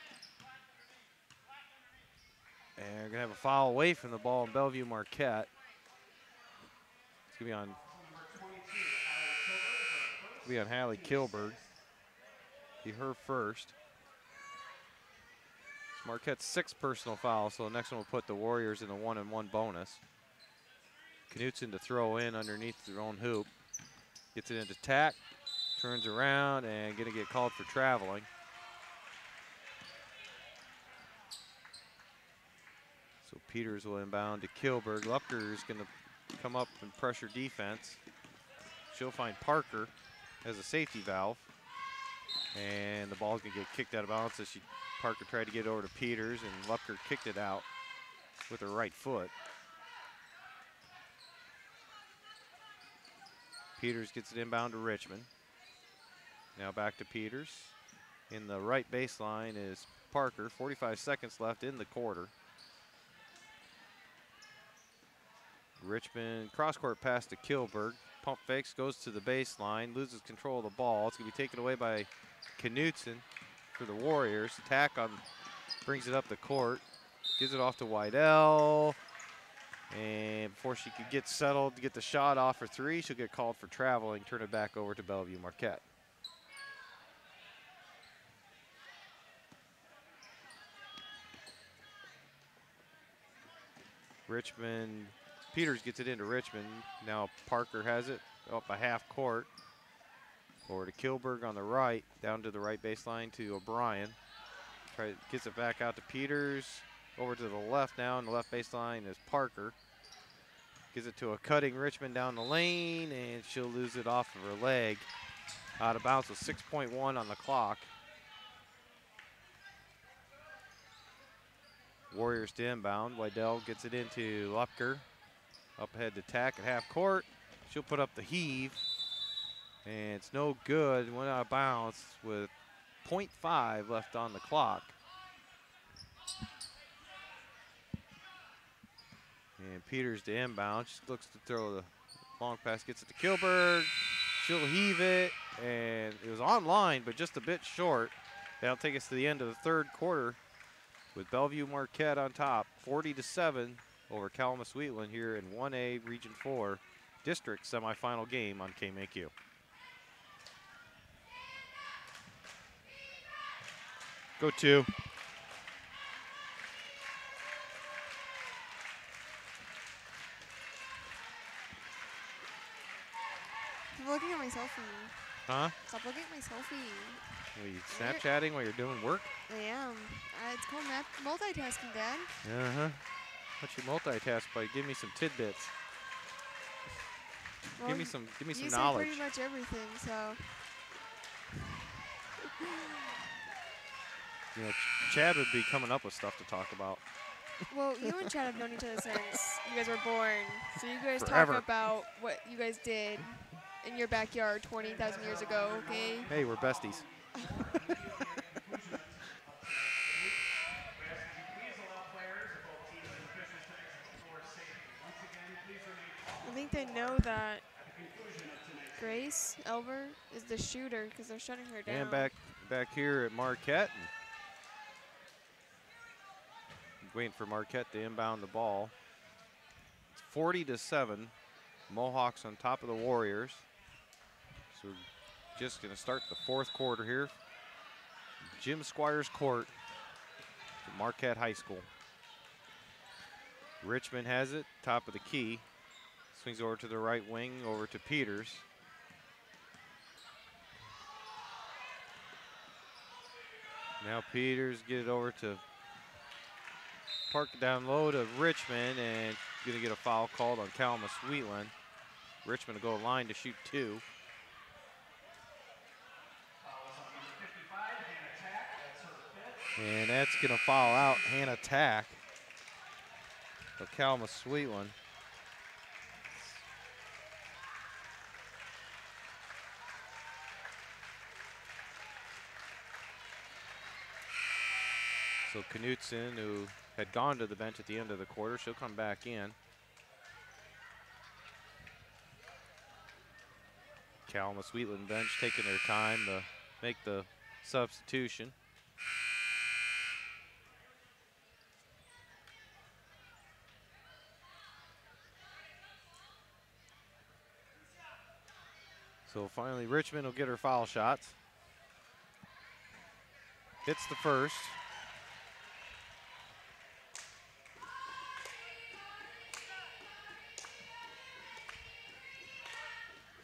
And we're going to have a foul away from the ball in Bellevue Marquette. It's going to be on Hallie Kilberg. Be her first. It's Marquette's 6th personal foul, so the next one will put the Warriors in the 1-and-1 bonus. Knutson to throw in underneath their own hoop. Gets it into Tack, turns around, and going to get called for traveling. So Peters will inbound to Kilberg. Lupker is going to come up and pressure defense. She'll find Parker as a safety valve. And the ball's going to get kicked out of bounds as Parker tried to get over to Peters, and Lupker kicked it out with her right foot. Peters gets it inbound to Richmond. Now back to Peters. In the right baseline is Parker. 45 seconds left in the quarter. Richmond cross-court pass to Kilberg. Pump fakes, goes to the baseline, loses control of the ball. It's going to be taken away by Knutson for the Warriors. Tack on, brings it up the court, gives it off to Wydell. And before she could get settled to get the shot off for three, she'll get called for traveling, turn it back over to Bellevue Marquette. Richmond, Peters gets it into Richmond. Now Parker has it up a half court. Over to Kilberg on the right, down to the right baseline to O'Brien. Gets it back out to Peters. Over to the left now, on the left baseline is Parker. Gives it to a cutting Richmond down the lane, and she'll lose it off of her leg. Out of bounds with 6.1 on the clock. Warriors to inbound. Wydell gets it into Lupker. Up ahead to Tack at half court. She'll put up the heave, and it's no good. Went out of bounds with 0.5 left on the clock. And Peters to inbound. She looks to throw the long pass, gets it to Kilberg. She'll heave it, and it was online, but just a bit short. That'll take us to the end of the third quarter with Bellevue Marquette on top, 40-7 over Calamus Wheatland here in 1A Region 4 District semifinal game on KMAQ. Go two. I'm looking at my selfie. Huh? Stop looking at my selfie. Are you Snapchatting while you're doing work? I am. It's called multitasking, Dad. Uh-huh. Why don't you multitask by give me some tidbits? Well, give me some you knowledge. say pretty much everything, so. You know, Chad would be coming up with stuff to talk about. Well, you and Chad have known each other since you guys were born. So you guys Forever. talk about what you guys did in your backyard 20,000 years ago, okay? Hey, we're besties. I think they know that Grace Elver is the shooter because they're shutting her down. And back here at Marquette. Waiting for Marquette to inbound the ball. It's 40-7. Mohawks on top of the Warriors. So we're just going to start the fourth quarter here. Jim Squires Court at Marquette High School. Richmond has it, top of the key. Swings over to the right wing, over to Peters. Now Peters get it over to Park it down low to Richmond, and gonna get a foul called on Calamus Wheatland. Richmond will go line to shoot 2. And that's gonna foul out Hannah Tack of Calamus Wheatland. So Knutson, who had gone to the bench at the end of the quarter, she'll come back in. Calamus Wheatland bench taking their time to make the substitution. So finally Richmond will get her foul shots. Hits the first.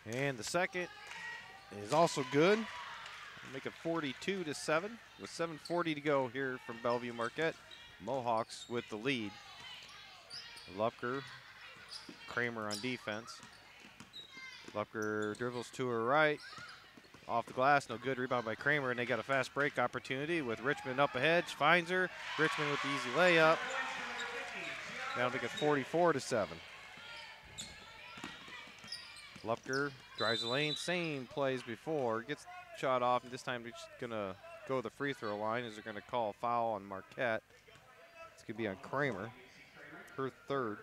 And the second is also good. Make it 42-7 with 7:40 to go here from Bellevue Marquette. Mohawks with the lead. Lupker, Kramer on defense. Lupker dribbles to her right. Off the glass, no good. Rebound by Kramer, and they got a fast break opportunity with Richmond up ahead. She finds her. Richmond with the easy layup. Now make it 44-7. Lupker drives the lane, same plays before, gets shot off, and this time they're just gonna go to the free throw line as they're gonna call a foul on Marquette. It's gonna be on Kramer, her third.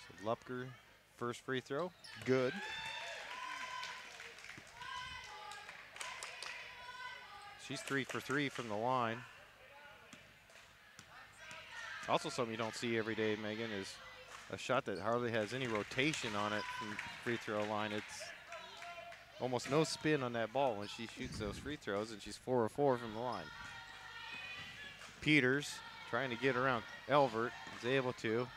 So Lupker, first free throw, good. She's 3 for 3 from the line. Also something you don't see every day, Megan, is a shot that hardly has any rotation on it from free throw line. It's almost no spin on that ball when she shoots those free throws, and she's 4 of 4 from the line. Peters trying to get around Elvert, is able to.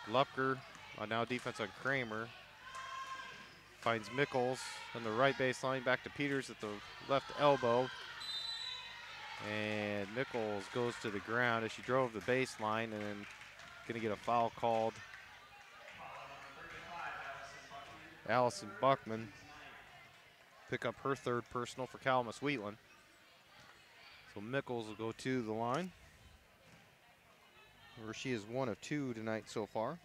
Lupker on now defense on Kramer. Finds Mickles on the right baseline, back to Peters at the left elbow. And Mickles goes to the ground as she drove the baseline, and then gonna get a foul called. Allison Buckman pick up her third personal for Calamus Wheatland. So Mickles will go to the line, where she is 1 of 2 tonight so far.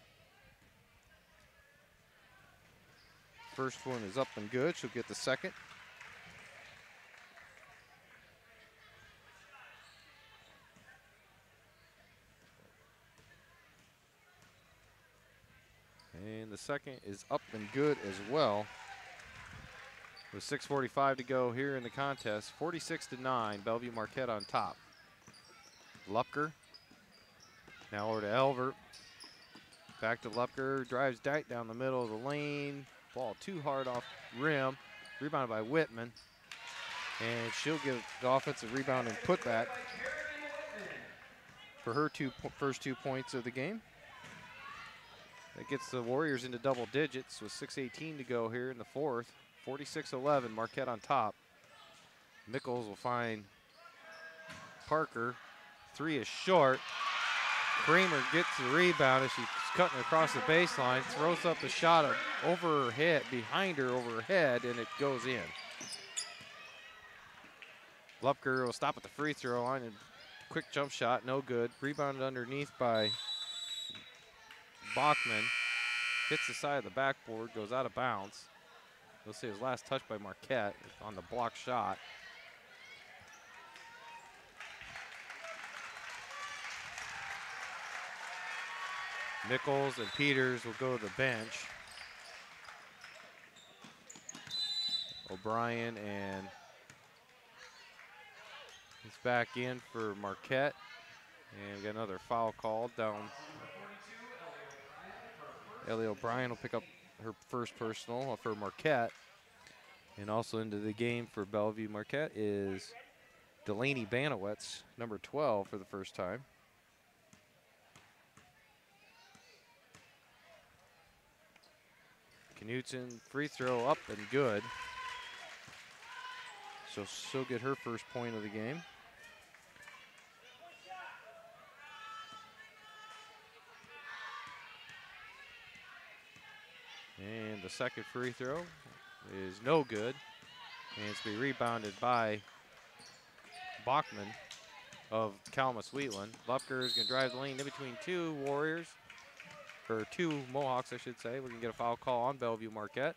First one is up and good. She'll get the second. And the second is up and good as well. With 6:45 to go here in the contest, 46-9, Bellevue Marquette on top. Lupker, now over to Elvert. Back to Lupker, drives tight down the middle of the lane. Ball too hard off rim, rebounded by Whitman. And she'll get the offensive rebound and putback for her first 2 points of the game. That gets the Warriors into double digits with 6:18 to go here in the fourth. 46-11, Marquette on top. Mickles will find Parker. 3 is short. Kramer gets the rebound as she's cutting across the baseline, throws up the shot over her head, behind her, over her head, and it goes in. Lupker will stop at the free throw line, and quick jump shot, no good. Rebounded underneath by Bachman. Hits the side of the backboard, goes out of bounds. You'll see his last touch by Marquette on the block shot. Mickles and Peters will go to the bench. O'Brien and he's back in for Marquette. And we got another foul called down. Ellie O'Brien will pick up her first personal for Marquette. And also into the game for Bellevue Marquette is Delaney Banowitz, number 12 for the first time. Knutson, free throw up and good. So she'll get her first point of the game. And the second free throw is no good. And it's going to be rebounded by Bachman of Calamus Wheatland. Lupker is going to drive the lane in between two Warriors, or two Mohawks, I should say. We're going to get a foul call on Bellevue Marquette.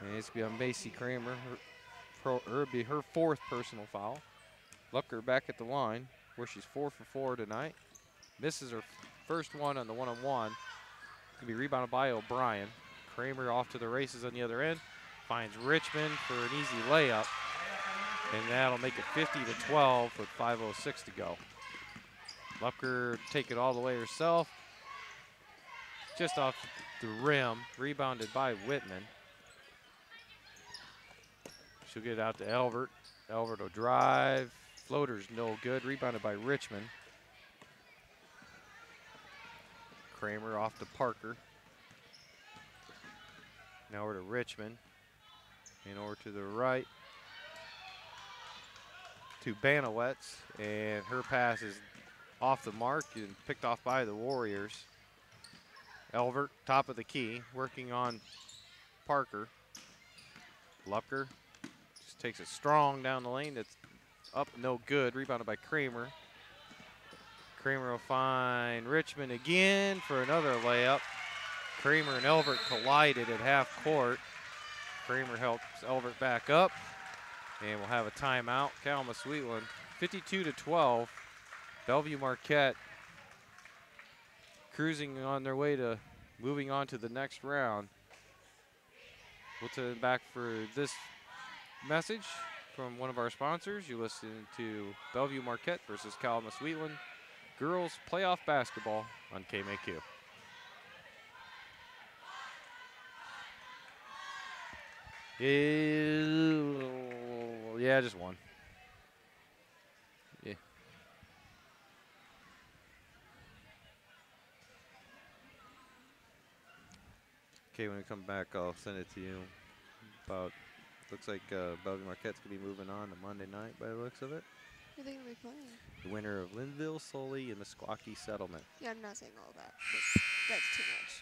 And it's going to be on Macy Kramer. It'll be her fourth personal foul. Lupker back at the line, where she's 4 for 4 tonight. Misses her first one on the one-on-one. Can be rebounded by O'Brien. Kramer off to the races on the other end. Finds Richmond for an easy layup. And that'll make it 50-12 with 5:06 to go. Lupker take it all the way herself. Just off the rim. Rebounded by Whitman. She'll get it out to Elbert. Elbert will drive. Floater's no good. Rebounded by Richmond. Kramer off to Parker. Now over to Richmond. And over to the right to Banowetz. And her pass is off the mark and picked off by the Warriors. Elbert, top of the key, working on Parker. Lupker just takes it strong down the lane. It's up, no good. Rebounded by Kramer. Kramer will find Richmond again for another layup. Kramer and Elbert collided at half court. Kramer helps Elbert back up. And we'll have a timeout. Calamus Wheatland, 52-12. Bellevue Marquette cruising on their way to moving on to the next round. We'll turn back for this message from one of our sponsors. You listen to Bellevue Marquette versus Calamus Wheatland girls playoff basketball on KMAQ. Yeah, just one. Yeah. Okay, when we come back, I'll send it to you. Looks like Bellevue Marquette's going to be moving on to Monday night by the looks of it. Who are they going to be playing? The winner of Linville, Sully, and Meskwaki Settlement. Yeah, I'm not saying all that. That's too much.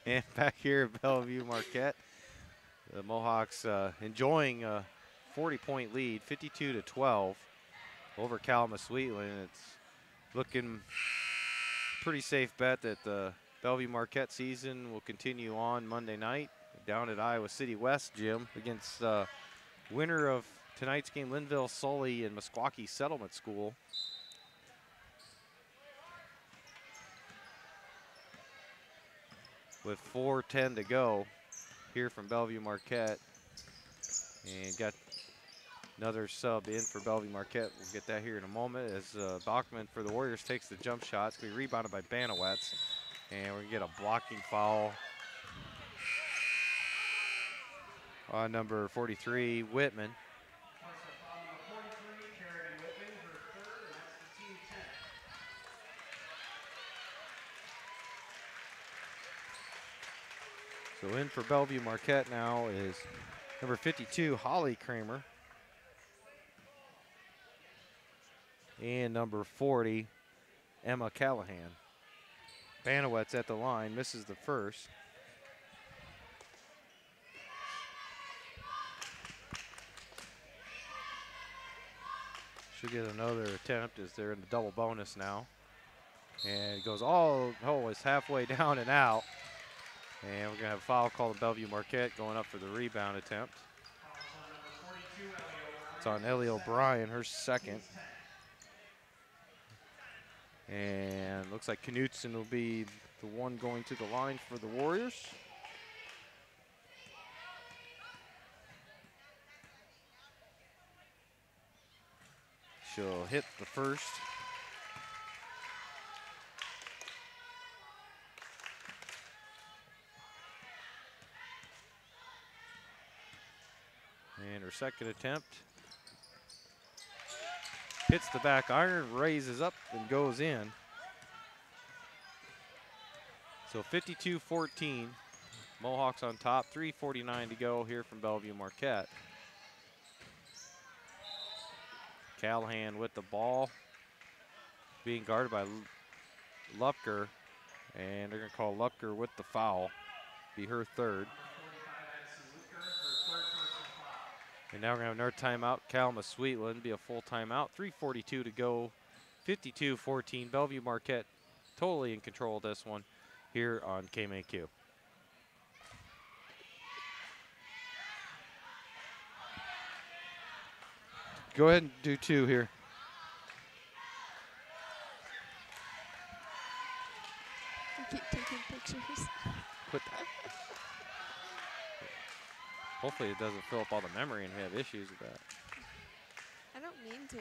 And back here at Bellevue Marquette, the Mohawks enjoying a 40-point lead, 52-12 over Calamus Wheatland. It's looking pretty safe bet that the Bellevue Marquette season will continue on Monday night down at Iowa City West Gym against winner of tonight's game, Linville, Sully, and Meskwaki Settlement School. With 4:10 to go here from Bellevue Marquette. And got another sub in for Bellevue Marquette. We'll get that here in a moment as Bachman for the Warriors takes the jump shot. It's going to be rebounded by Banowetz. And we're going to get a blocking foul on number 43, Whitman. So in for Bellevue Marquette now is number 52, Holly Kramer. And number 40, Emma Callahan. Banowetz at the line, misses the first. She'll get another attempt as they're in the double bonus now. And it goes it's halfway down and out. And we're going to have a foul call to Bellevue Marquette going up for the rebound attempt. It's on Ellie O'Brien, her second. And looks like Knutson will be the one going to the line for the Warriors. She'll hit the first. And her second attempt hits the back iron, raises up, and goes in. So 52-14, Mohawks on top, 3:49 to go here from Bellevue Marquette. Callahan with the ball, being guarded by Lupker, and they're going to call Lupker with the foul, be her third. And now we're going to have another timeout. Calamus Wheatland be a full timeout. 3:42 to go, 52-14. Bellevue Marquette totally in control of this one here on KMAQ. Go ahead and do two here. I keep taking pictures. Put that. Hopefully it doesn't fill up all the memory and we have issues with that. I don't mean to.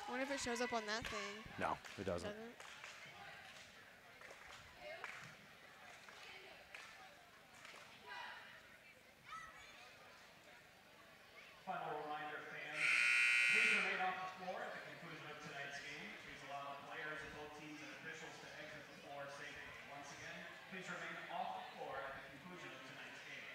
I wonder if it shows up on that thing. No, it doesn't. Final reminder, fans, please remain off the floor at the conclusion of tonight's game. Please allow the players of both teams and officials to exit the floor safely. Once again, please remain off the floor at the conclusion of tonight's game.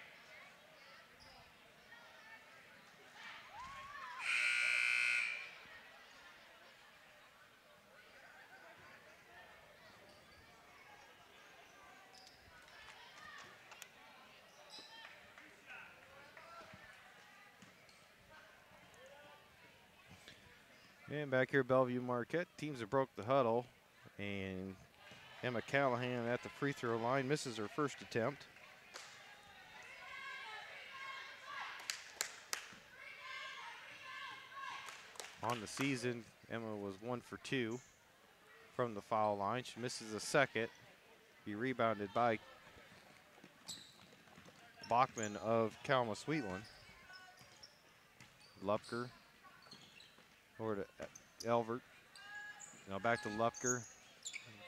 And back here, Bellevue Marquette, teams have broke the huddle, and Emma Callahan at the free throw line misses her first attempt. On the season, Emma was 1 for 2 from the foul line. She misses a second, be rebounded by Bachman of Calamus Wheatland. Lupker over to Elvert. Now back to Lupker.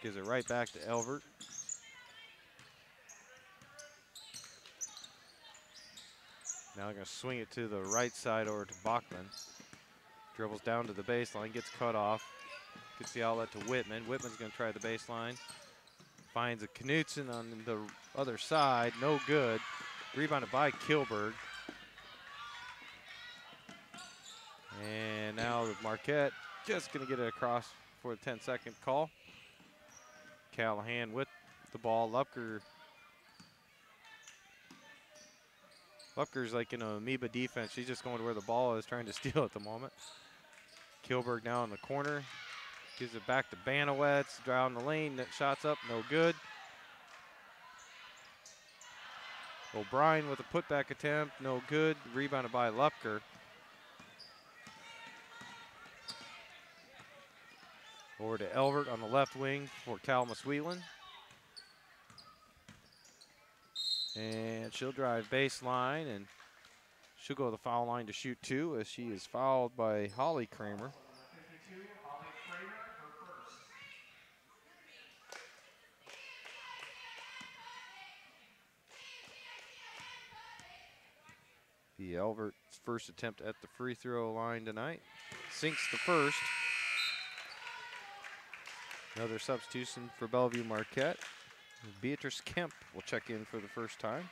Gives it right back to Elvert. Now they're going to swing it to the right side over to Bachman. Dribbles down to the baseline, gets cut off. Gets the outlet to Whitman. Whitman's going to try the baseline. Finds a Knutson on the other side, no good. Rebounded by Kilberg. And now the Marquette just going to get it across for the 10-second call. Callahan with the ball. Lupker's like in an amoeba defense. She's just going to where the ball is, trying to steal at the moment. Kilberg now in the corner. Gives it back to Banowetz. Down the lane. Shots up, no good. O'Brien with a putback attempt, no good. Rebounded by Lupker. Over to Elvert on the left wing for Calamus Wheatland. And she'll drive baseline, and she'll go to the foul line to shoot two as she is fouled by Holly Kramer. The Elvert's first attempt at the free throw line tonight. Sinks the first. Another substitution for Bellevue Marquette. Beatrice Kemp will check in for the first time.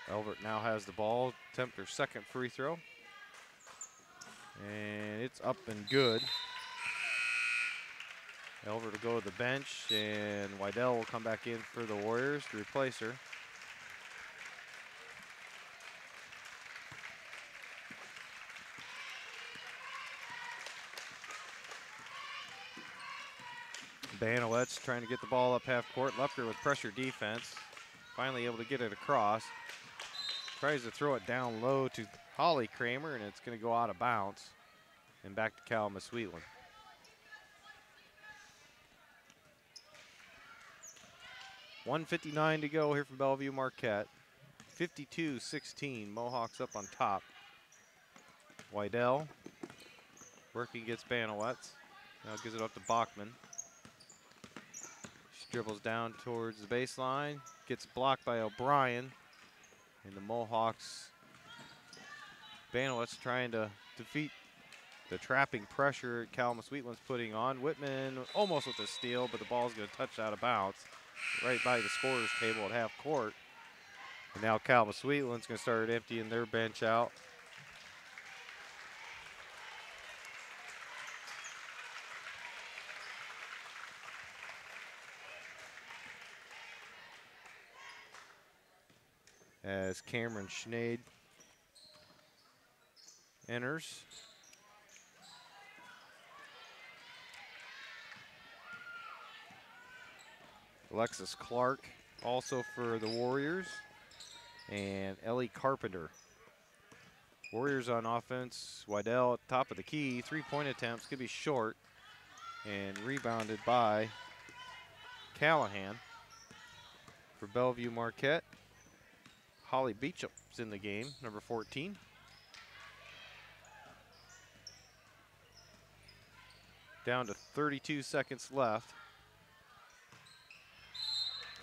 So Elvert now has the ball, attempt her second free throw. And it's up and good. Elvert will go to the bench, and Wydell will come back in for the Warriors to replace her. Banowetz trying to get the ball up half court. Lupker with pressure defense. Finally able to get it across. Tries to throw it down low to Holly Kramer, and it's going to go out of bounds. And back to Calamus Wheatland. .159 to go here from Bellevue Marquette. 52-16, Mohawks up on top. Wydell working against Banowetz. Now gives it up to Bachman. Dribbles down towards the baseline. Gets blocked by O'Brien. And the Mohawks, Banowitz trying to defeat the trapping pressure Calamus Wheatland's putting on. Whitman almost with a steal, but the ball's going to touch out of bounds right by the scorer's table at half court. And now Calamus Wheatland's going to start emptying their bench out. As Cameron Schneid enters. Alexis Clark also for the Warriors. And Ellie Carpenter. Warriors on offense. Wydell at the top of the key. 3-point attempts could be short. And rebounded by Callahan. For Bellevue Marquette, Holly Beecham's in the game, number 14. Down to 32 seconds left.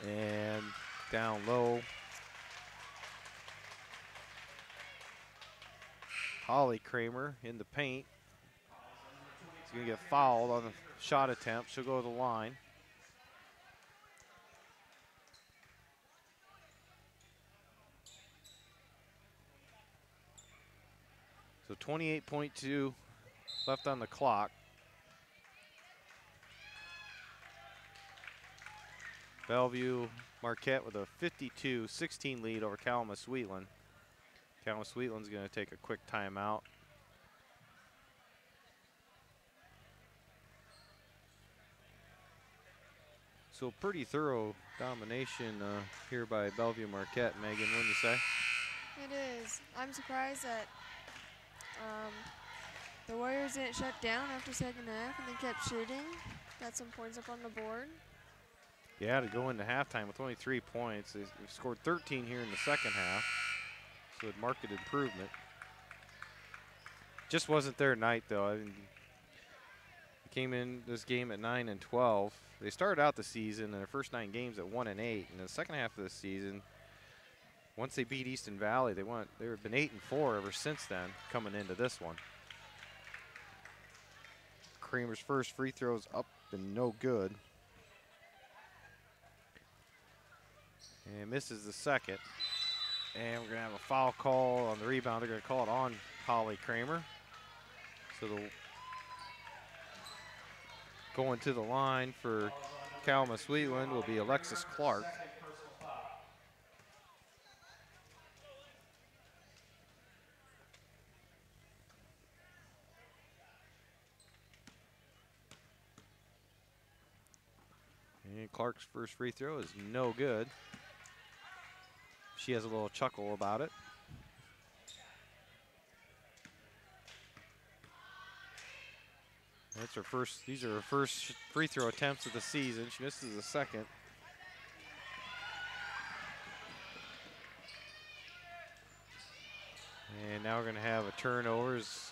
And down low. Holly Kramer in the paint. She's going to get fouled on the shot attempt. She'll go to the line. So 28.2 left on the clock. Bellevue Marquette with a 52-16 lead over Calamus Wheatland. Calamus Wheatland's going to take a quick timeout. So pretty thorough domination here by Bellevue Marquette. Megan, wouldn't you say? It is. I'm surprised that the Warriors didn't shut down after second half and they kept shooting. Got some points up on the board. Yeah, to go into halftime with only 3 points. They scored 13 here in the second half. So a marked improvement. Just wasn't their night though. I mean, they came in this game at 9-12. They started out the season in their first 9 games at 1-8. In the second half of the season, once they beat Easton Valley, they've been 8-4 ever since then, coming into this one. Kramer's first free throw's up and no good. And misses the second. And we're going to have a foul call on the rebound. They're going to call it on Holly Kramer. So going to the line for Calamus Wheatland will be Alexis Clark. And Clark's first free throw is no good. She has a little chuckle about it. That's her first. These are her first free throw attempts of the season. She misses the second. And now we're going to have a turnover as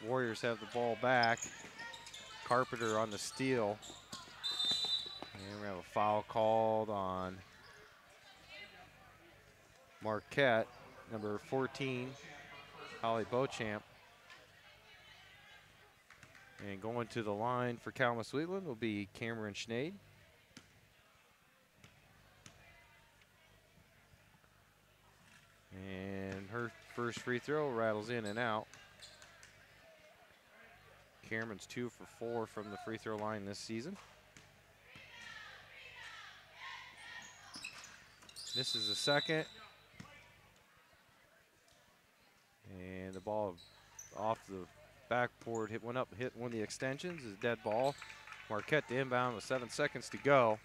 Warriors have the ball back. Carpenter on the steal. And we're going to have a foul called on Marquette, number 14, Holly Beauchamp. And going to the line for Calamus Wheatland will be Cameron Schneid. And her first free throw rattles in and out. Cameron's 2 for 4 from the free throw line this season. Misses the second. And the ball off the backboard hit one of the extensions, is a dead ball. Marquette to inbound with 7 seconds to go.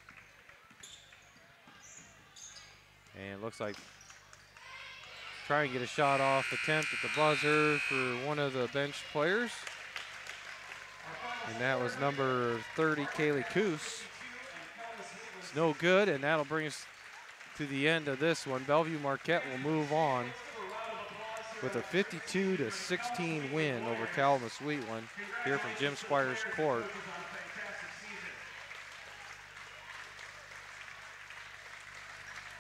And looks like trying to get a shot off attempt at the buzzer for one of the bench players. And that was number 30, Kaylee Coos. It's no good, and that'll bring us to the end of this one. Bellevue Marquette will move on with a 52-16 win over Calamus Wheatland here from Jim Squires Court.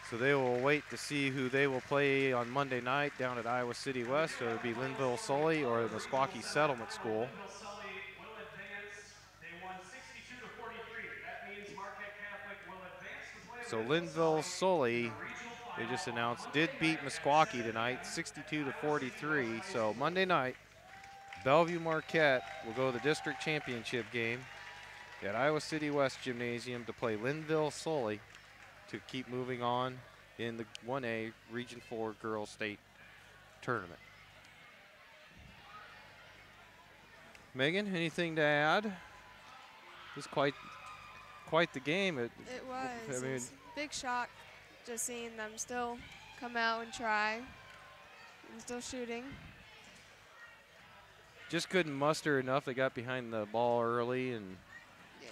So they will wait to see who they will play on Monday night down at Iowa City West. So it would be Linville Sully or the Meskwaki Settlement School. Linville Sully will advance. They won 62 to 43. That means Marquette Catholic will advance to play So Linville Sully, they just announced, did beat Meskwaki tonight, 62 to 43. So Monday night, Bellevue Marquette will go to the district championship game at Iowa City West Gymnasium to play Linville Sully to keep moving on in the 1A Region 4 Girls State Tournament. Megan, anything to add? It was quite the game. It was. I mean, It was a big shock just seeing them still come out and try and still shooting. just couldn't muster enough. They got behind the ball early, and Yeah.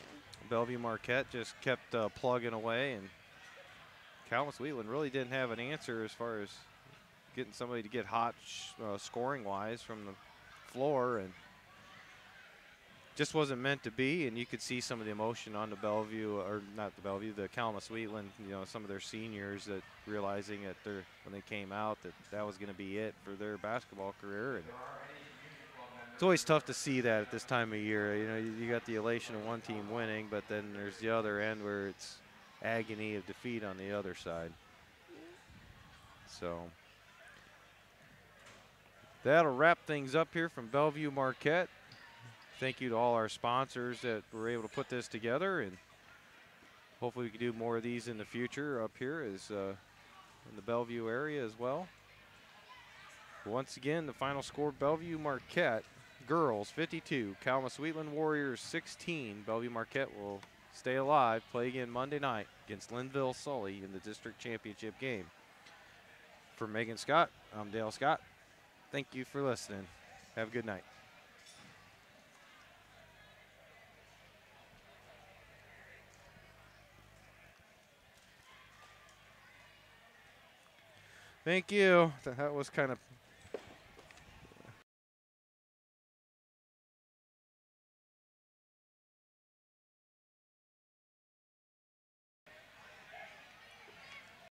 Bellevue Marquette just kept plugging away, and Calamus Wheatland really didn't have an answer as far as getting somebody to get hot scoring-wise from the floor, and just wasn't meant to be. And you could see some of the emotion on the Bellevue, or not the Bellevue, the Calamus Wheatland, some of their seniors that realizing that when they came out that was going to be it for their basketball career. And it's always tough to see that at this time of year. You got the elation of one team winning, but then there's the other end where it's agony of defeat on the other side. So that'll wrap things up here from Bellevue Marquette. Thank you to all our sponsors that were able to put this together, and hopefully we can do more of these in the future up here in the Bellevue area as well. Once again, the final score: Bellevue Marquette girls 52, Calamus Wheatland Warriors 16. Bellevue Marquette will stay alive, play again Monday night against Linville Sully in the district championship game. For Megan Scott, I'm Dale Scott. Thank you for listening. Have a good night. Thank you. That was kind of